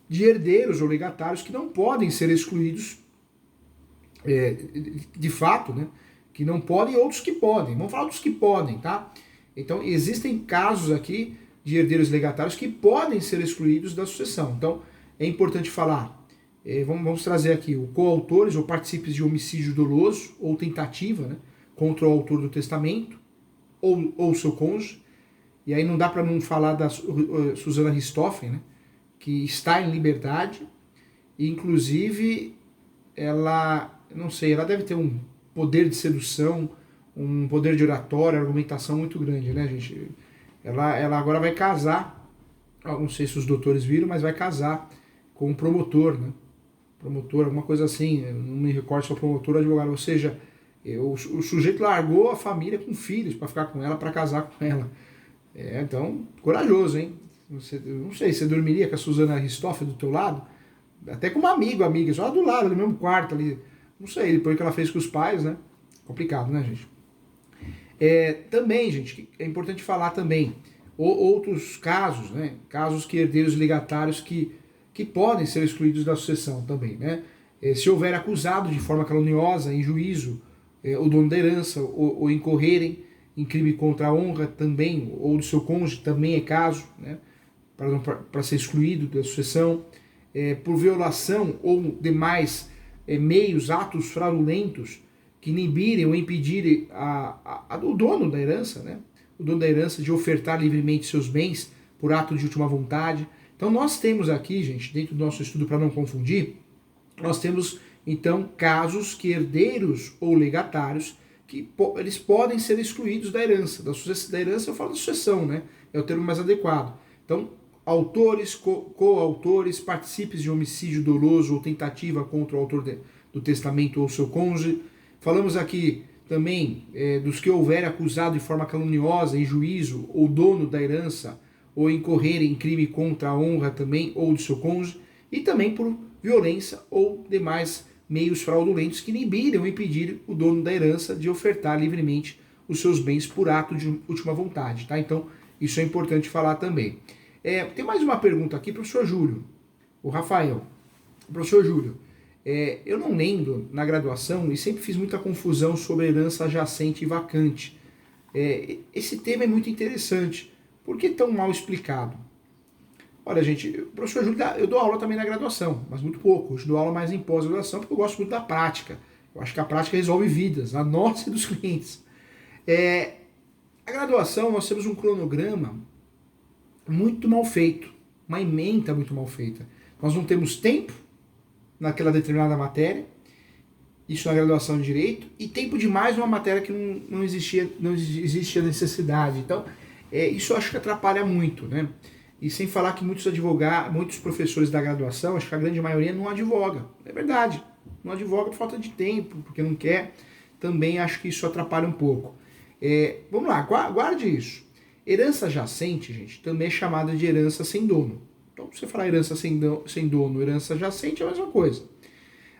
de herdeiros ou legatários que não podem ser excluídos de fato, né? Que não podem e outros que podem. Vamos falar dos que podem, tá? Então existem casos aqui de herdeiros legatários que podem ser excluídos da sucessão. Então, é importante falar, vamos trazer aqui o coautores ou partícipes de homicídio doloso ou tentativa, né, contra o autor do testamento ou seu cônjuge. E aí não dá para não falar da Susana Richthofen, né, que está em liberdade, e inclusive ela, não sei, ela deve ter um poder de sedução, um poder de oratória, argumentação muito grande, né, gente? Ela agora vai casar, não sei se os doutores viram, mas vai casar com um promotor, né? Promotor, alguma coisa assim, não me recordo se é o promotor ou advogado, ou seja, o sujeito largou a família com filhos para ficar com ela, para casar com ela. Então, corajoso, hein? Não sei, você dormiria com a Susana Richthofen do teu lado? Até com uma amiga, só do lado, no mesmo quarto ali. Não sei, depois que ela fez com os pais, né? Complicado, né, gente? Também, gente, é importante falar também outros casos, né? Casos que herdeiros legatários que podem ser excluídos da sucessão também, né? Se houver acusado de forma caluniosa em juízo o dono da herança ou incorrerem em crime contra a honra também, ou do seu cônjuge, também é caso, né? Para ser excluído da sucessão, por violação ou demais meios, atos fraudulentos que inibirem ou impedirem o dono da herança, né? O dono da herança de ofertar livremente seus bens por ato de última vontade. Então nós temos aqui, gente, dentro do nosso estudo, para não confundir, nós temos então casos que herdeiros ou legatários que eles podem ser excluídos da herança. Da herança eu falo da sucessão, né? É o termo mais adequado. Então, autores, coautores, partícipes de homicídio doloso ou tentativa contra o autor do testamento ou seu cônjuge. Falamos aqui também dos que houver acusado de forma caluniosa em juízo ou dono da herança ou incorrer em crime contra a honra também ou do seu cônjuge, e também por violência ou demais meios fraudulentos que inibirem ou impedirem o dono da herança de ofertar livremente os seus bens por ato de última vontade, tá? Então, isso é importante falar também. Tem mais uma pergunta aqui, professor Júlio, o Rafael. Professor Júlio, eu não lembro na graduação e sempre fiz muita confusão sobre herança adjacente e vacante. Esse tema é muito interessante. Por que tão mal explicado? Olha, gente, professor Júlio, eu dou aula também na graduação, mas muito pouco. Eu dou aula mais em pós-graduação porque eu gosto muito da prática. Eu acho que a prática resolve vidas, a nossa e dos clientes. A graduação, nós temos um cronograma muito mal feito, uma ementa muito mal feita. Nós não temos tempo naquela determinada matéria, isso na graduação de Direito, e tempo demais numa matéria que não existia necessidade. Então, isso eu acho que atrapalha muito, né? E sem falar que muitos professores da graduação, acho que a grande maioria não advoga. É verdade, não advoga por falta de tempo, porque não quer. Também acho que isso atrapalha um pouco. Vamos lá, guarde isso. Herança adjacente, gente, também é chamada de herança sem dono. Então, se você falar herança sem dono, herança adjacente é a mesma coisa.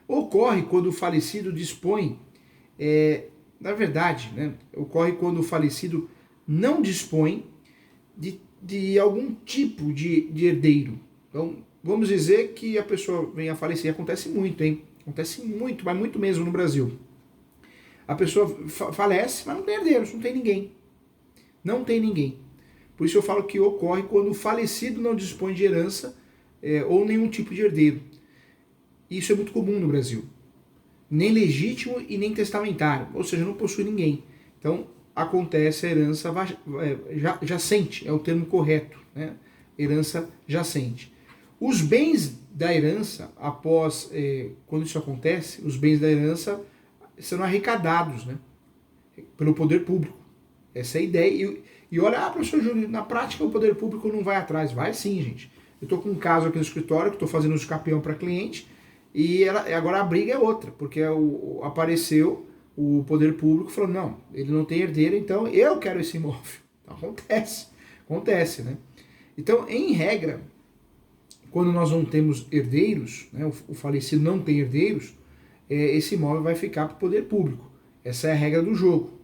Ocorre quando o falecido dispõe, na verdade, né, ocorre quando o falecido não dispõe de algum tipo de herdeiro. Então, vamos dizer que a pessoa vem a falecer. Acontece muito, hein? Acontece muito, mas muito mesmo no Brasil. A pessoa falece, mas não tem herdeiros, não tem ninguém. Não tem ninguém. Por isso eu falo que ocorre quando o falecido não dispõe de herança ou nenhum tipo de herdeiro. Isso é muito comum no Brasil. Nem legítimo e nem testamentário, ou seja, não possui ninguém. Então, acontece a herança jacente, é o termo correto, né? Herança jacente. Os bens da herança, após, quando isso acontece, os bens da herança serão arrecadados, né, pelo poder público. Essa é a ideia. E olha, professor Júlio, na prática o poder público não vai atrás. Vai sim, gente. Eu estou com um caso aqui no escritório que estou fazendo os campeão para cliente e agora a briga é outra, porque apareceu o poder público falou, não, ele não tem herdeiro, então eu quero esse imóvel. Então, acontece, né? Então, em regra, quando nós não temos herdeiros, né, o falecido não tem herdeiros, esse imóvel vai ficar para o poder público. Essa é a regra do jogo.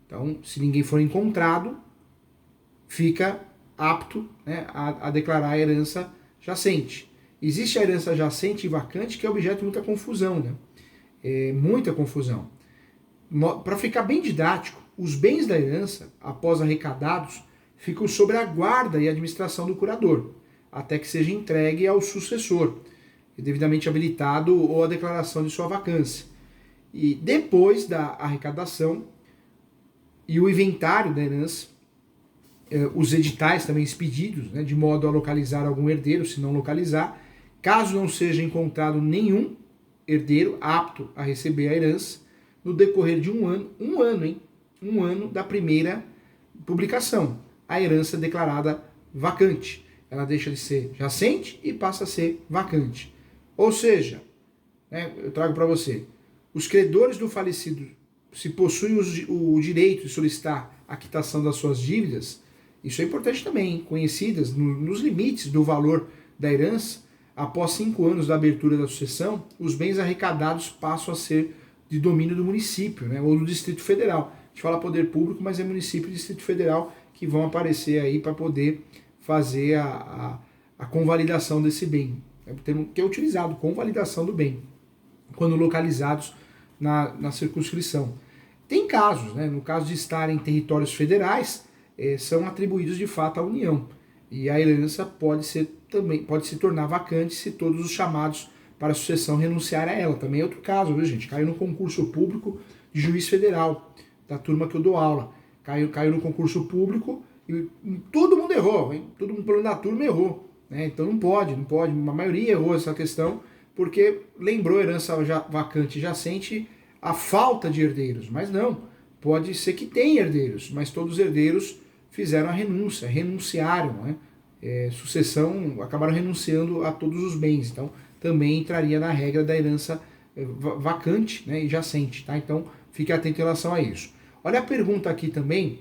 Então, se ninguém for encontrado, fica apto, né, a declarar a herança jacente. Existe a herança jacente e vacante, que é objeto de muita confusão, né? Muita confusão. Para ficar bem didático, os bens da herança, após arrecadados, ficam sob a guarda e administração do curador, até que seja entregue ao sucessor, devidamente habilitado ou a declaração de sua vacância. E depois da arrecadação e o inventário da herança, os editais também expedidos, né, de modo a localizar algum herdeiro, se não localizar, caso não seja encontrado nenhum herdeiro apto a receber a herança, no decorrer de um ano da primeira publicação, a herança declarada vacante. Ela deixa de ser jacente e passa a ser vacante. Ou seja, né, eu trago para você, os credores do falecido, se possuem o direito de solicitar a quitação das suas dívidas, isso é importante também, conhecidas nos limites do valor da herança, após 5 anos da abertura da sucessão, os bens arrecadados passam a ser de domínio do município, né, ou do Distrito Federal. A gente fala poder público, mas é município e Distrito Federal que vão aparecer aí para poder fazer a convalidação desse bem. É o termo que é utilizado, convalidação do bem, quando localizados na circunscrição. Tem casos, né, no caso de estarem em territórios federais, são atribuídos de fato à União. E a herança pode se tornar vacante se todos os chamados para a sucessão renunciarem a ela. Também é outro caso, viu, gente? Caiu no concurso público de juiz federal, da turma que eu dou aula. Caiu no concurso público e todo mundo errou, hein? Todo mundo da turma errou. Né? Então não pode. A maioria errou essa questão porque lembrou herança vacante e jacente a falta de herdeiros. Mas não, pode ser que tenha herdeiros, mas todos os herdeiros fizeram a renúncia, renunciaram, né? Sucessão, acabaram renunciando a todos os bens. Então, também entraria na regra da herança vacante, né, e jacente, tá? Então, fique atento em relação a isso. Olha a pergunta aqui também,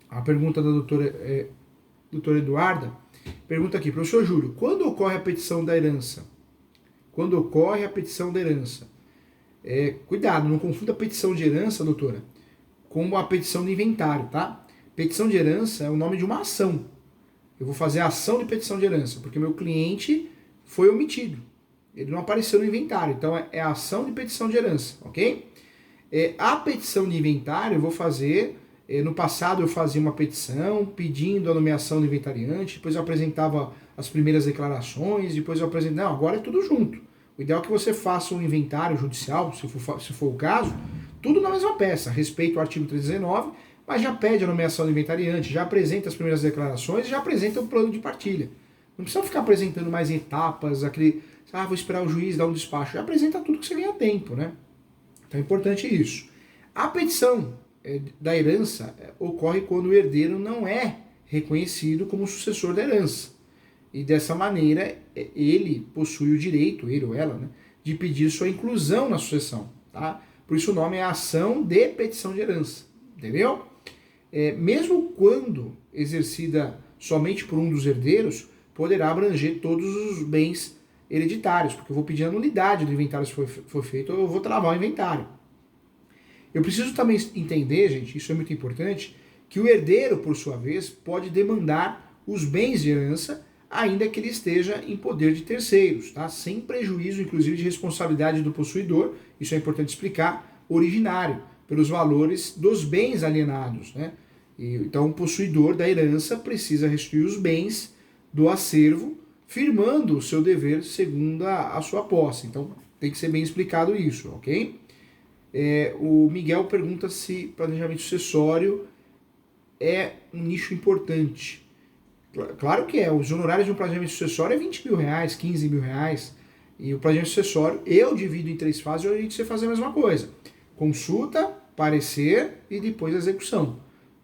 a pergunta da doutora Eduarda, pergunta aqui, professor Júlio, quando ocorre a petição da herança? Quando ocorre a petição da herança? Cuidado, não confunda a petição de herança, doutora, com a petição de inventário, tá? Petição de herança é o nome de uma ação. Eu vou fazer a ação de petição de herança, porque meu cliente foi omitido. Ele não apareceu no inventário, então é a ação de petição de herança, ok? A petição de inventário eu vou fazer, no passado eu fazia uma petição pedindo a nomeação do inventariante, depois eu apresentava as primeiras declarações, depois eu apresentava, não, agora é tudo junto. O ideal é que você faça um inventário judicial, se for o caso, tudo na mesma peça, respeito ao artigo 319, mas já pede a nomeação do inventariante, já apresenta as primeiras declarações, já apresenta o plano de partilha. Não precisa ficar apresentando mais etapas, vou esperar o juiz dar um despacho. Já apresenta tudo que você ganha tempo, né? Então é importante isso. A petição da herança ocorre quando o herdeiro não é reconhecido como sucessor da herança. E dessa maneira, ele possui o direito, ele ou ela, né, de pedir sua inclusão na sucessão. Tá? Por isso o nome é ação de petição de herança. Entendeu? Mesmo quando exercida somente por um dos herdeiros, poderá abranger todos os bens hereditários, porque eu vou pedir a nulidade do inventário se for feito, ou eu vou travar o inventário. Eu preciso também entender, gente, isso é muito importante, que o herdeiro, por sua vez, pode demandar os bens de herança, ainda que ele esteja em poder de terceiros, tá? Sem prejuízo, inclusive, de responsabilidade do possuidor, isso é importante explicar, originário, pelos valores dos bens alienados, né? Então, o possuidor da herança precisa restituir os bens do acervo, firmando o seu dever segundo a sua posse. Então, tem que ser bem explicado isso, ok? O Miguel pergunta se planejamento sucessório é um nicho importante. Claro que é. Os honorários de um planejamento sucessório é 20 mil reais, 15 mil reais. E o planejamento sucessório, eu divido em 3 fases, eu oriento você fazer a mesma coisa. Consulta, parecer e depois execução.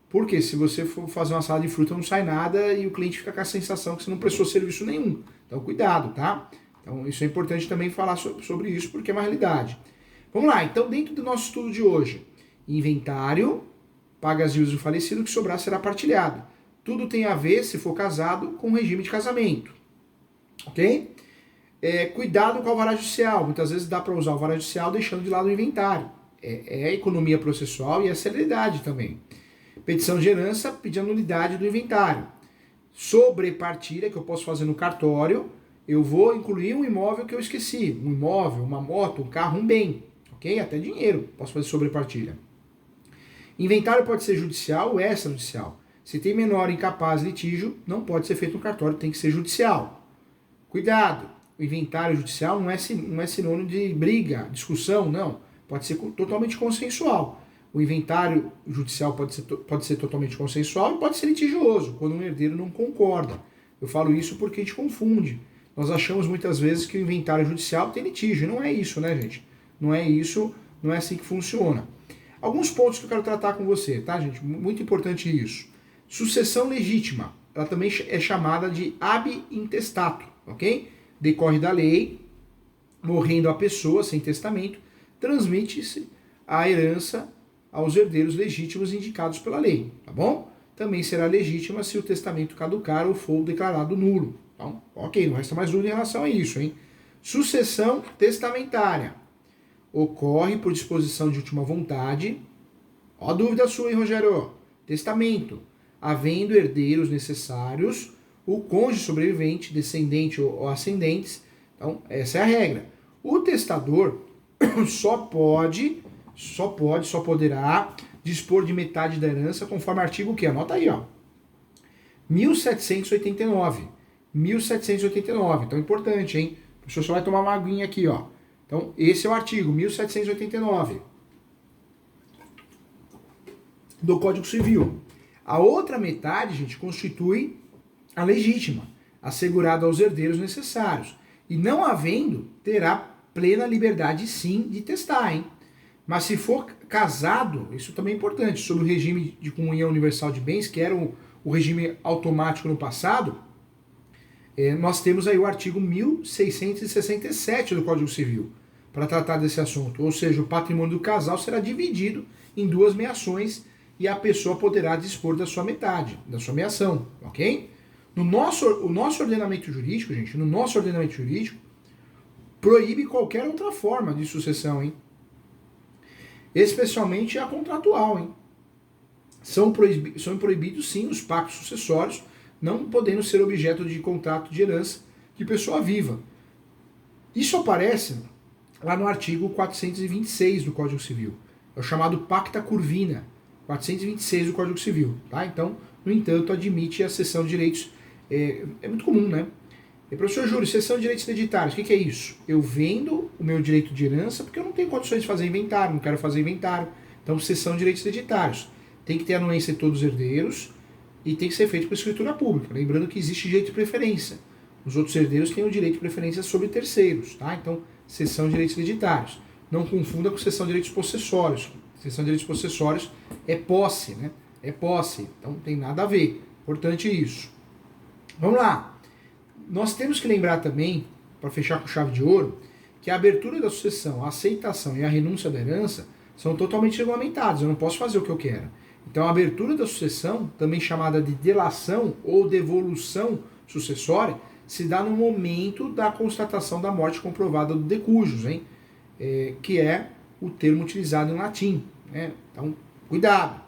Porque se você for fazer uma salada de fruta não sai nada e o cliente fica com a sensação que você não prestou serviço nenhum. Então cuidado, tá? Então isso é importante também falar sobre isso porque é uma realidade. Vamos lá, então dentro do nosso estudo de hoje, inventário, paga as dívidas do falecido, o que sobrar será partilhado. Tudo tem a ver, se for casado, com o regime de casamento. Ok? Cuidado com o alvará judicial. Muitas vezes dá para usar o alvará judicial deixando de lado o inventário. É economia processual e é celeridade também. Petição de herança, pedir a nulidade do inventário. Sobrepartilha, que eu posso fazer no cartório, eu vou incluir um imóvel que eu esqueci. Um imóvel, uma moto, um carro, um bem. Ok? Até dinheiro. Posso fazer sobrepartilha. Inventário pode ser judicial ou extrajudicial. Se tem menor incapaz litígio, não pode ser feito no cartório, tem que ser judicial. Cuidado, o inventário judicial não é sinônimo de briga, discussão, não. Pode ser totalmente consensual. O inventário judicial pode ser totalmente consensual e pode ser litigioso, quando um herdeiro não concorda. Eu falo isso porque a gente confunde. Nós achamos muitas vezes que o inventário judicial tem litígio. Não é isso, né, gente? Não é isso, não é assim que funciona. Alguns pontos que eu quero tratar com você, tá, gente? Muito importante isso. Sucessão legítima. Ela também é chamada de ab intestato, ok? Decorre da lei, morrendo a pessoa sem testamento, transmite-se a herança aos herdeiros legítimos indicados pela lei, tá bom? Também será legítima se o testamento caducar ou for declarado nulo. Então, ok, não resta mais dúvida em relação a isso, hein? Sucessão testamentária. Ocorre por disposição de última vontade. Ó, dúvida sua, hein, Rogério? Testamento. Havendo herdeiros necessários, o cônjuge sobrevivente, descendente ou ascendentes. Então, essa é a regra. O testador só poderá dispor de metade da herança conforme artigo que? Anota aí, ó. 1789. 1789. Então, importante, hein? O professor só vai tomar uma aguinha aqui, ó. Então, esse é o artigo 1789 do Código Civil. A outra metade, gente, constitui a legítima, assegurada aos herdeiros necessários. E não havendo, terá plena liberdade, sim, de testar, hein? Mas se for casado, isso também é importante, sob o regime de comunhão universal de bens, que era o regime automático no passado, nós temos aí o artigo 1667 do Código Civil para tratar desse assunto. Ou seja, o patrimônio do casal será dividido em duas meações e a pessoa poderá dispor da sua metade, da sua meação, ok? O nosso ordenamento jurídico, gente, proíbe qualquer outra forma de sucessão, hein? Especialmente a contratual, hein? São proibidos, sim, os pactos sucessórios, não podendo ser objeto de contrato de herança de pessoa viva. Isso aparece lá no artigo 426 do Código Civil. É o chamado Pacta Curvina, 426 do Código Civil. Tá? Então, no entanto, admite a cessão de direitos. É muito comum, né? Professor Júlio, cessão de direitos hereditários, o que é isso? Eu vendo o meu direito de herança porque eu não tenho condições de fazer inventário, não quero fazer inventário. Então, cessão de direitos hereditários. Tem que ter anuência de todos os herdeiros e tem que ser feito por escritura pública. Lembrando que existe direito de preferência. Os outros herdeiros têm o direito de preferência sobre terceiros. Tá? Então, cessão de direitos hereditários. Não confunda com cessão de direitos possessórios. Cessão de direitos possessórios é posse, né? É posse. Então, não tem nada a ver. Importante isso. Vamos lá. Nós temos que lembrar também, para fechar com chave de ouro, que a abertura da sucessão, a aceitação e a renúncia da herança são totalmente regulamentados. Eu não posso fazer o que eu quero. Então, a abertura da sucessão, também chamada de delação ou devolução sucessória, se dá no momento da constatação da morte comprovada do decujus, hein? Que é o termo utilizado em latim. Né? Então, cuidado.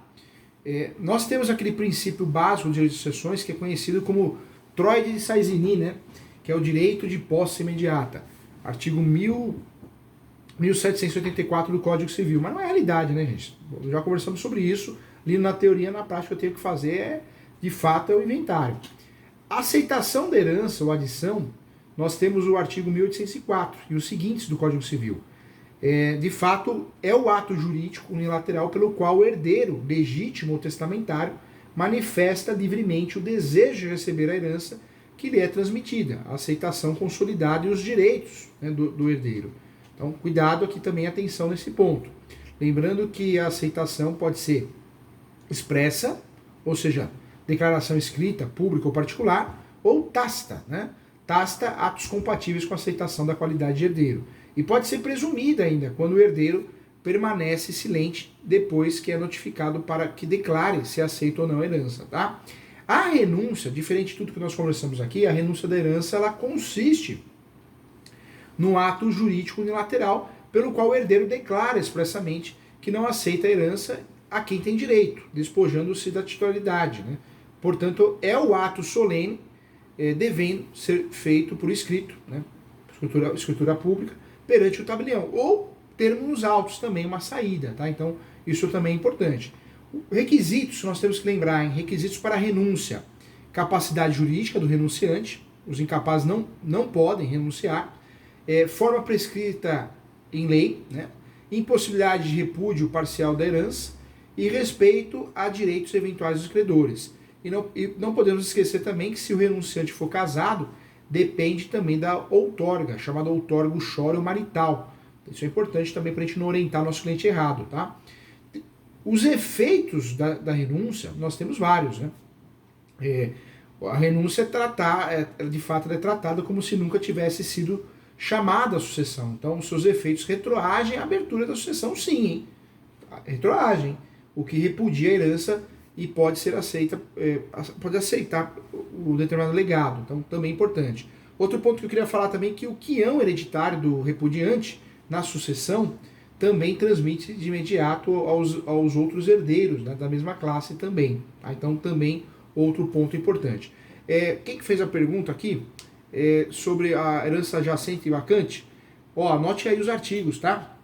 Nós temos aquele princípio básico de direito de sucessões que é conhecido como Troide de Saizini, né? Que é o direito de posse imediata. Artigo 1784 do Código Civil. Mas não é realidade, né, gente? Já conversamos sobre isso. Ali na teoria, na prática, eu tenho que fazer, de fato, é o inventário. A aceitação da herança ou adição, nós temos o artigo 1804 e os seguintes do Código Civil. De fato, é o ato jurídico unilateral pelo qual o herdeiro, legítimo ou testamentário, manifesta livremente o desejo de receber a herança que lhe é transmitida, a aceitação consolidada e os direitos, né, do herdeiro. Então, cuidado aqui também, atenção nesse ponto. Lembrando que a aceitação pode ser expressa, ou seja, declaração escrita, pública ou particular, ou tácita, né? Tácita, atos compatíveis com a aceitação da qualidade de herdeiro. E pode ser presumida ainda, quando o herdeiro permanece silente depois que é notificado para que declare se aceita ou não a herança, tá? A renúncia, diferente de tudo que nós conversamos aqui, a renúncia da herança, ela consiste no ato jurídico unilateral pelo qual o herdeiro declara expressamente que não aceita a herança a quem tem direito, despojando-se da titularidade, né? Portanto, é o ato solene devendo ser feito por escrito, né? Escritura pública, perante o tabelião, ou termos nos autos também uma saída, tá? Então, isso também é importante. Requisitos, nós temos que lembrar, hein? Requisitos para renúncia. Capacidade jurídica do renunciante, os incapazes não podem renunciar. Forma prescrita em lei, né? Impossibilidade de repúdio parcial da herança e respeito a direitos eventuais dos credores. E não podemos esquecer também que se o renunciante for casado, depende também da outorga, chamada outorga uxório marital. Isso é importante também para a gente não orientar nosso cliente errado, tá? Os efeitos da renúncia, nós temos vários, né? A renúncia de fato é tratada como se nunca tivesse sido chamada a sucessão. Então, os seus efeitos retroagem à abertura da sucessão, sim, hein? Retroagem, o que repudia a herança e pode ser aceita, pode aceitar o determinado legado. Então, também é importante. Outro ponto que eu queria falar também é que o quião hereditário do repudiante na sucessão também transmite de imediato aos outros herdeiros, né, da mesma classe também. Tá? Então, também outro ponto importante. Quem que fez a pergunta aqui sobre a herança adjacente e vacante? Anote aí os artigos, tá?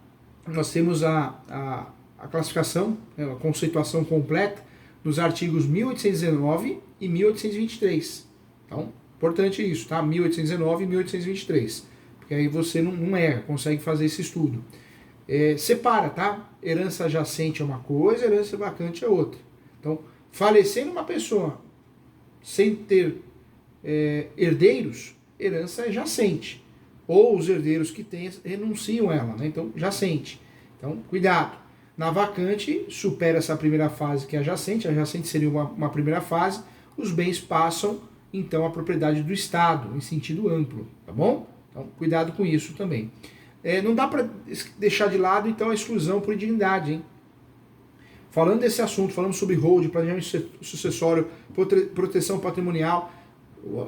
Nós temos a classificação, a conceituação completa nos artigos 1819 e 1823. Então, importante isso, tá? 1819 e 1823. Porque aí você não erra, consegue fazer esse estudo. Separa, tá? Herança adjacente é uma coisa, herança vacante é outra. Então, falecendo uma pessoa sem ter herdeiros, herança é jacente. Ou os herdeiros que têm renunciam a ela, né? Então, jacente. Então, cuidado. Na vacante, supera essa primeira fase que é a jacente seria uma primeira fase, os bens passam, então, à propriedade do Estado, em sentido amplo, tá bom? Então, cuidado com isso também. Não dá para deixar de lado, então, a exclusão por indignidade, hein? Falando desse assunto, falando sobre hold, planejamento sucessório, proteção patrimonial,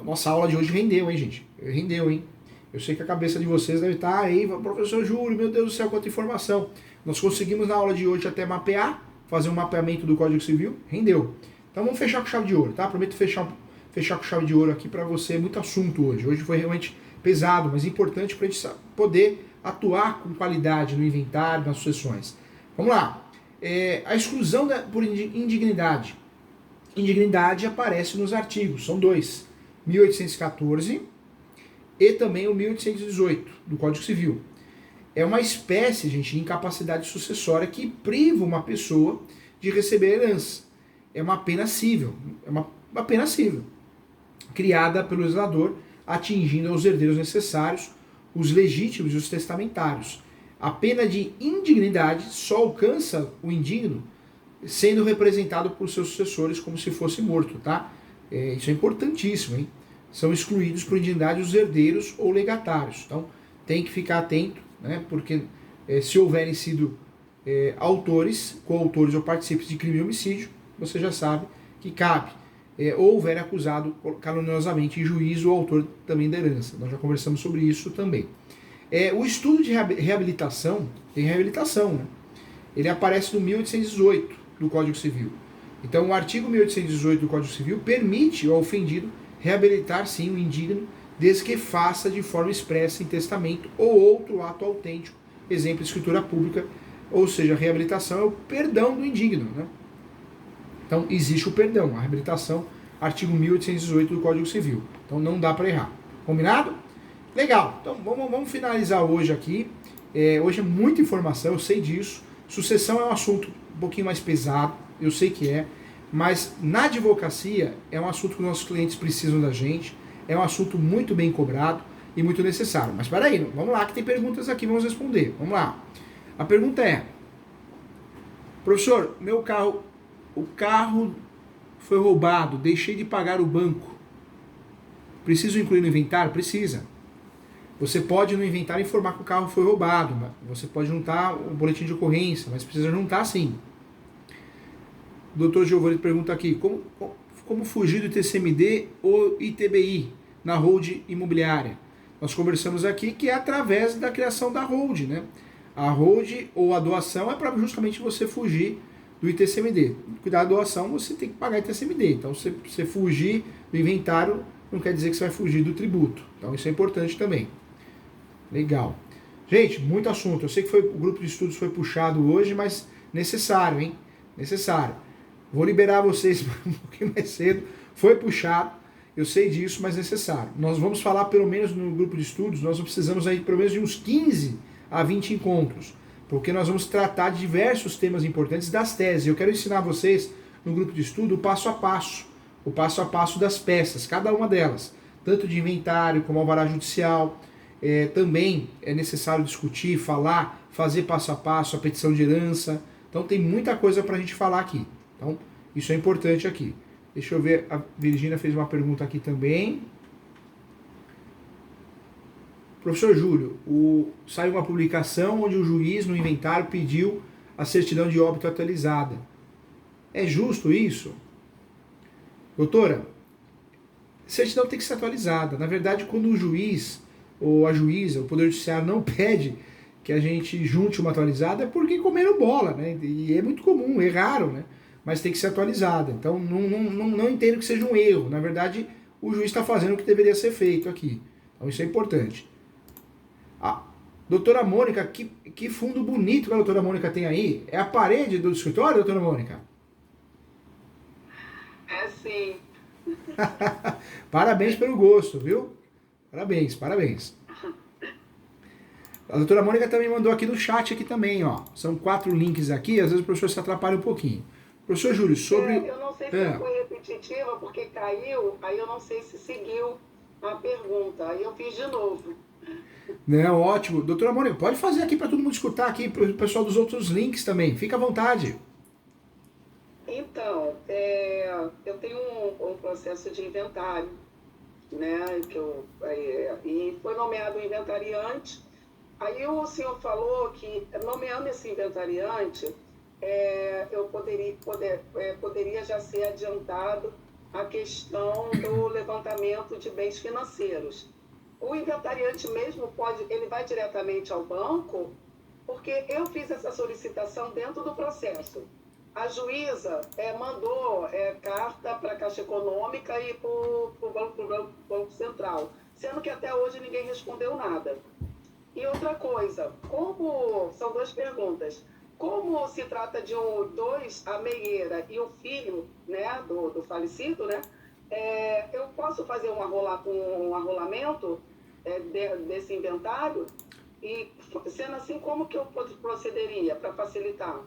nossa aula de hoje rendeu, hein, gente? Rendeu, hein? Eu sei que a cabeça de vocês deve estar aí, professor Júlio, meu Deus do céu, quanta informação. Nós conseguimos na aula de hoje até mapear, fazer um mapeamento do Código Civil, rendeu. Então vamos fechar com chave de ouro, tá? Prometo fechar com chave de ouro aqui para você, muito assunto hoje. Hoje foi realmente pesado, mas importante para a gente poder atuar com qualidade no inventário, nas sucessões. Vamos lá. A exclusão por indignidade. Indignidade aparece nos artigos, são dois. 1814 e também o 1818 do Código Civil. É uma espécie, gente, de incapacidade sucessória que priva uma pessoa de receber herança. É uma pena cível, criada pelo legislador, atingindo aos herdeiros necessários, os legítimos e os testamentários. A pena de indignidade só alcança o indigno sendo representado por seus sucessores como se fosse morto, tá? Isso é importantíssimo, hein? São excluídos por indignidade os herdeiros ou legatários. Então, tem que ficar atento, né? Porque se houverem sido autores, coautores ou participantes de crime e homicídio, você já sabe que cabe. Ou houver acusado caluniosamente em juízo o autor também da herança. Nós já conversamos sobre isso também. O estudo de reabilitação, tem reabilitação, né? Ele aparece no 1818 do Código Civil. Então, o artigo 1818 do Código Civil permite ao ofendido reabilitar, sim, o indigno, desde que faça de forma expressa em testamento ou outro ato autêntico, exemplo, escritura pública, ou seja, a reabilitação é o perdão do indigno, né? Então, existe o perdão, a reabilitação, artigo 1818 do Código Civil. Então, não dá para errar. Combinado? Legal. Então, vamos finalizar hoje aqui. Hoje é muita informação, eu sei disso. Sucessão é um assunto um pouquinho mais pesado, eu sei que mas na advocacia é um assunto que nossos clientes precisam da gente, é um assunto muito bem cobrado e muito necessário. Mas peraí, vamos lá que tem perguntas aqui, vamos responder. Vamos lá. A pergunta é: professor, o carro foi roubado, deixei de pagar o banco. Preciso incluir no inventário? Precisa. Você pode no inventário informar que o carro foi roubado, você pode juntar o boletim de ocorrência, mas precisa juntar sim. O doutor Giovanni pergunta aqui, como fugir do ITCMD ou ITBI na hold imobiliária? Nós conversamos aqui que é através da criação da hold, né? A hold ou a doação é para justamente você fugir do ITCMD. Cuidar da doação, você tem que pagar ITCMD. Então, se você fugir do inventário, não quer dizer que você vai fugir do tributo. Então, isso é importante também. Legal. Gente, muito assunto. Eu sei que o grupo de estudos foi puxado hoje, mas necessário, hein? Necessário. Vou liberar vocês um pouquinho mais cedo. Foi puxado, eu sei disso, mas necessário. Nós vamos falar pelo menos no grupo de estudos, nós precisamos aí pelo menos de uns 15 a 20 encontros, porque nós vamos tratar de diversos temas importantes das teses. Eu quero ensinar vocês no grupo de estudo o passo a passo das peças, cada uma delas, tanto de inventário como alvará judicial. Também é necessário discutir, falar, fazer passo a passo a petição de herança. Então tem muita coisa para a gente falar aqui. Então isso é importante aqui. Deixa eu ver, a Virgínia fez uma pergunta aqui também. Professor Júlio, saiu uma publicação onde o juiz no inventário pediu a certidão de óbito atualizada. É justo isso? Doutora, certidão tem que ser atualizada. Na verdade, quando o juiz ou a juíza, o Poder Judiciário não pede que a gente junte uma atualizada, é porque comeram bola, né? E é muito comum, é raro, né? Mas tem que ser atualizada. Então, não entendo que seja um erro. Na verdade, o juiz está fazendo o que deveria ser feito aqui. Então, isso é importante. Doutora Mônica, que fundo bonito que a doutora Mônica tem aí. É a parede do escritório, doutora Mônica? É sim. Parabéns pelo gosto, viu? Parabéns, parabéns. A doutora Mônica também mandou aqui no chat aqui também, ó. São 4 links aqui, às vezes o professor se atrapalha um pouquinho. Professor Júlio, sobre... Eu não sei se foi repetitiva, porque caiu, aí eu não sei se seguiu a pergunta. Aí eu fiz de novo. Não, ótimo. Doutora Mônica, pode fazer aqui para todo mundo escutar aqui, para o pessoal dos outros links também. Fica à vontade. Então, eu tenho um processo de inventário, né? E foi nomeado um inventariante. Aí o senhor falou que, nomeando esse inventariante, eu poderia já ser adiantado a questão do levantamento de bens financeiros. O inventariante mesmo ele vai diretamente ao banco, porque eu fiz essa solicitação dentro do processo. A juíza mandou carta para a Caixa Econômica e para o Banco Central, sendo que até hoje ninguém respondeu nada. E outra coisa, são 2 perguntas. Como se trata de a meieira e o filho, né, do falecido, né, eu posso fazer um arrolamento desse inventário? E, sendo assim, como que eu procederia para facilitar?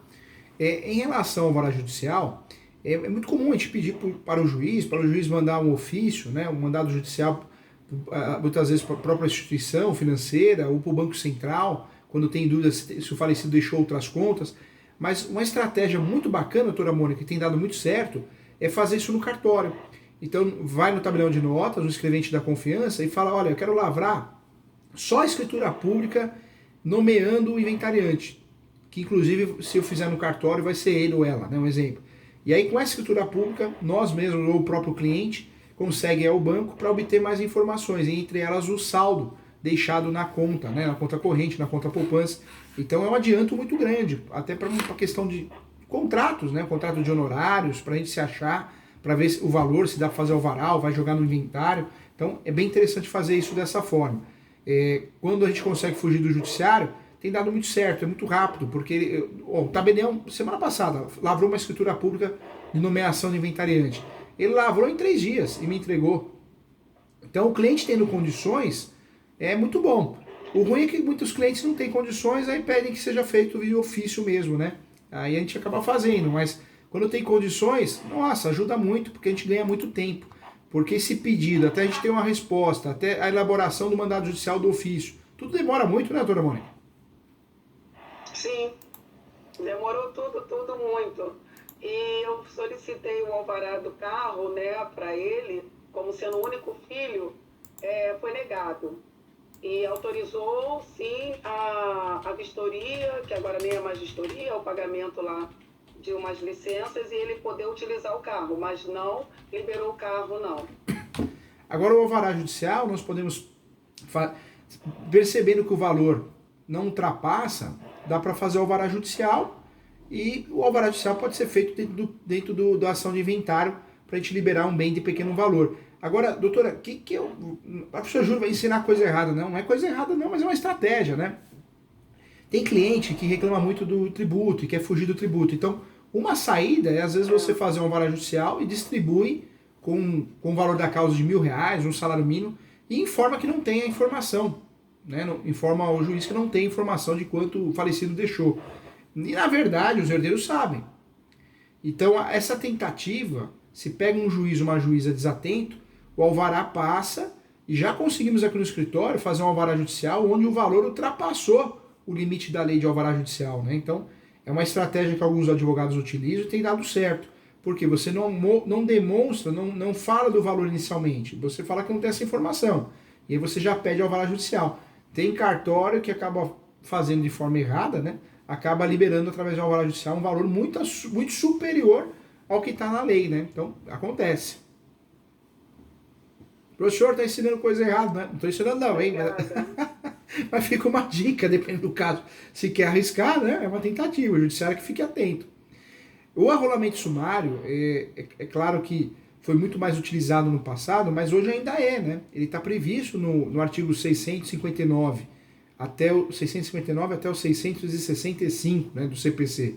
Em relação ao alvará judicial, é muito comum a gente pedir para o juiz mandar um ofício, né, um mandado judicial, muitas vezes para a própria instituição financeira ou para o Banco Central, quando tem dúvidas se o falecido deixou outras contas. Mas uma estratégia muito bacana, doutora Mônica, que tem dado muito certo, é fazer isso no cartório. Então, vai no tabelião de notas, no escrevente da confiança, e fala, olha, eu quero lavrar só a escritura pública nomeando o inventariante, que inclusive, se eu fizer no cartório, vai ser ele ou ela, né, um exemplo. E aí, com essa escritura pública, nós mesmos ou o próprio cliente consegue ir ao banco para obter mais informações, entre elas o saldo deixado na conta, né, na conta corrente, na conta poupança. Então é um adianto muito grande, até para uma questão de contratos, né, contrato de honorários, para a gente se achar, para ver o valor, se dá para fazer alvará, vai jogar no inventário. Então é bem interessante fazer isso dessa forma. Quando a gente consegue fugir do judiciário, tem dado muito certo, é muito rápido, porque o tabelião, semana passada, lavrou uma escritura pública de nomeação de inventariante. Ele lavrou em 3 dias e me entregou. Então o cliente tendo condições é muito bom. O ruim é que muitos clientes não têm condições, aí pedem que seja feito via ofício mesmo, né? Aí a gente acaba fazendo, mas quando tem condições, nossa, ajuda muito, porque a gente ganha muito tempo. Porque esse pedido, até a gente ter uma resposta, até a elaboração do mandado judicial do ofício, tudo demora muito, né, doutora Mônica? Sim, demorou tudo muito. E eu solicitei o alvará do carro, né, para ele, como sendo o único filho, foi negado. E autorizou, sim, a vistoria, que agora nem é mais vistoria, o pagamento lá de umas licenças, e ele poder utilizar o carro, mas não liberou o carro, não. Agora o alvará judicial, nós podemos, percebendo que o valor não ultrapassa, dá para fazer o alvará judicial, e o alvará judicial pode ser feito dentro da ação de inventário para a gente liberar um bem de pequeno valor. Agora, doutora, a professora Júlia vai ensinar coisa errada, não? Não é coisa errada não, mas é uma estratégia, né? Tem cliente que reclama muito do tributo e quer fugir do tributo. Então, Uma saída é, às vezes, você fazer uma vara judicial e distribui com o valor da causa de R$ 1.000, um salário mínimo, e informa que não tem a informação. Né? Informa ao juiz que não tem informação de quanto o falecido deixou. E, na verdade, os herdeiros sabem. Então, essa tentativa, se pega um juiz ou uma juíza desatento, o alvará passa e já conseguimos aqui no escritório fazer um alvará judicial onde o valor ultrapassou o limite da lei de alvará judicial. Né? Então, é uma estratégia que alguns advogados utilizam e tem dado certo. Porque você não demonstra, não fala do valor inicialmente. Você fala que não tem essa informação. E aí você já pede alvará judicial. Tem cartório que acaba fazendo de forma errada, né? Acaba liberando através de alvará judicial um valor muito superior ao que está na lei, né? Então, acontece. O professor está ensinando coisa errada, né? Não estou ensinando não, hein? Mas fica uma dica, dependendo do caso. Se quer arriscar, né? É uma tentativa. O judiciário que fique atento. O arrolamento sumário, é claro que foi muito mais utilizado no passado, mas hoje ainda é, né? Ele está previsto no artigo 659 até o 665, né, do CPC.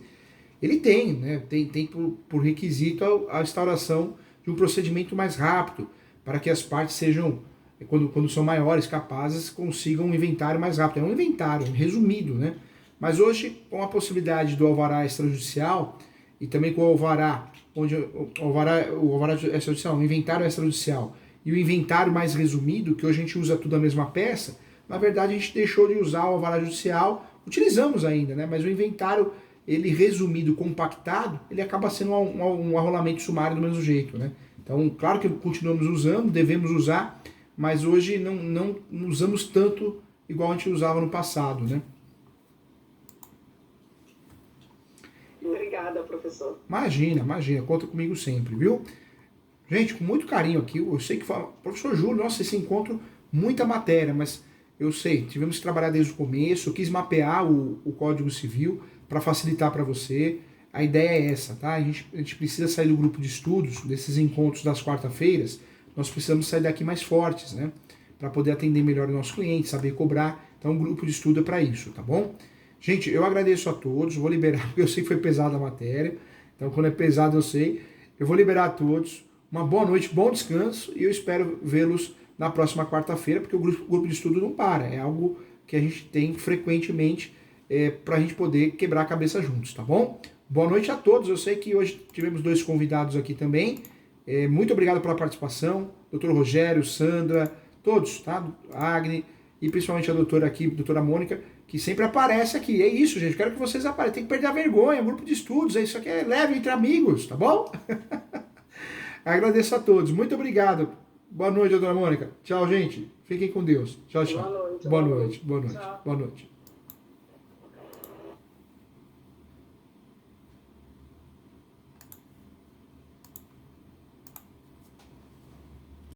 Ele tem, né? Tem por requisito a instauração de um procedimento mais rápido, para que as partes sejam, quando são maiores, capazes, consigam um inventário mais rápido. É um inventário, resumido, né? Mas hoje, com a possibilidade do alvará extrajudicial, e também com o alvará, onde o alvará extrajudicial, o inventário extrajudicial e o inventário mais resumido, que hoje a gente usa tudo a mesma peça, na verdade a gente deixou de usar o alvará judicial, utilizamos ainda, né? Mas o inventário, ele resumido, compactado, ele acaba sendo um arrolamento sumário do mesmo jeito, né? Então, claro que continuamos usando, devemos usar, mas hoje não usamos tanto igual a gente usava no passado, né? Obrigada, professor. Imagina, conta comigo sempre, viu? Gente, com muito carinho aqui, eu sei que fala, professor Júlio, nossa, esse encontro, muita matéria, mas eu sei, tivemos que trabalhar desde o começo, eu quis mapear o Código Civil para facilitar para você. A ideia é essa, tá? A gente precisa sair do grupo de estudos, desses encontros das quarta-feiras, nós precisamos sair daqui mais fortes, né? Para poder atender melhor o nosso cliente, saber cobrar. Então, o grupo de estudo é para isso, tá bom? Gente, eu agradeço a todos, vou liberar, porque eu sei que foi pesada a matéria, então quando é pesado eu sei, eu vou liberar a todos, uma boa noite, bom descanso, e eu espero vê-los na próxima quarta-feira, porque o grupo de estudo não para, é algo que a gente tem frequentemente para a gente poder quebrar a cabeça juntos, tá bom? Boa noite a todos, eu sei que hoje tivemos 2 convidados aqui também, muito obrigado pela participação, Dr. Rogério, Sandra, todos, tá? Agni, e principalmente a doutora aqui, doutora Mônica, que sempre aparece aqui. É isso, gente. Quero que vocês apareçam. Tem que perder a vergonha. Grupo de estudos. Isso aqui é leve entre amigos, tá bom? Agradeço a todos. Muito obrigado. Boa noite, doutora Mônica. Tchau, gente. Fiquem com Deus. Tchau, tchau. Boa noite. Boa noite. Boa noite. Tchau. Boa noite.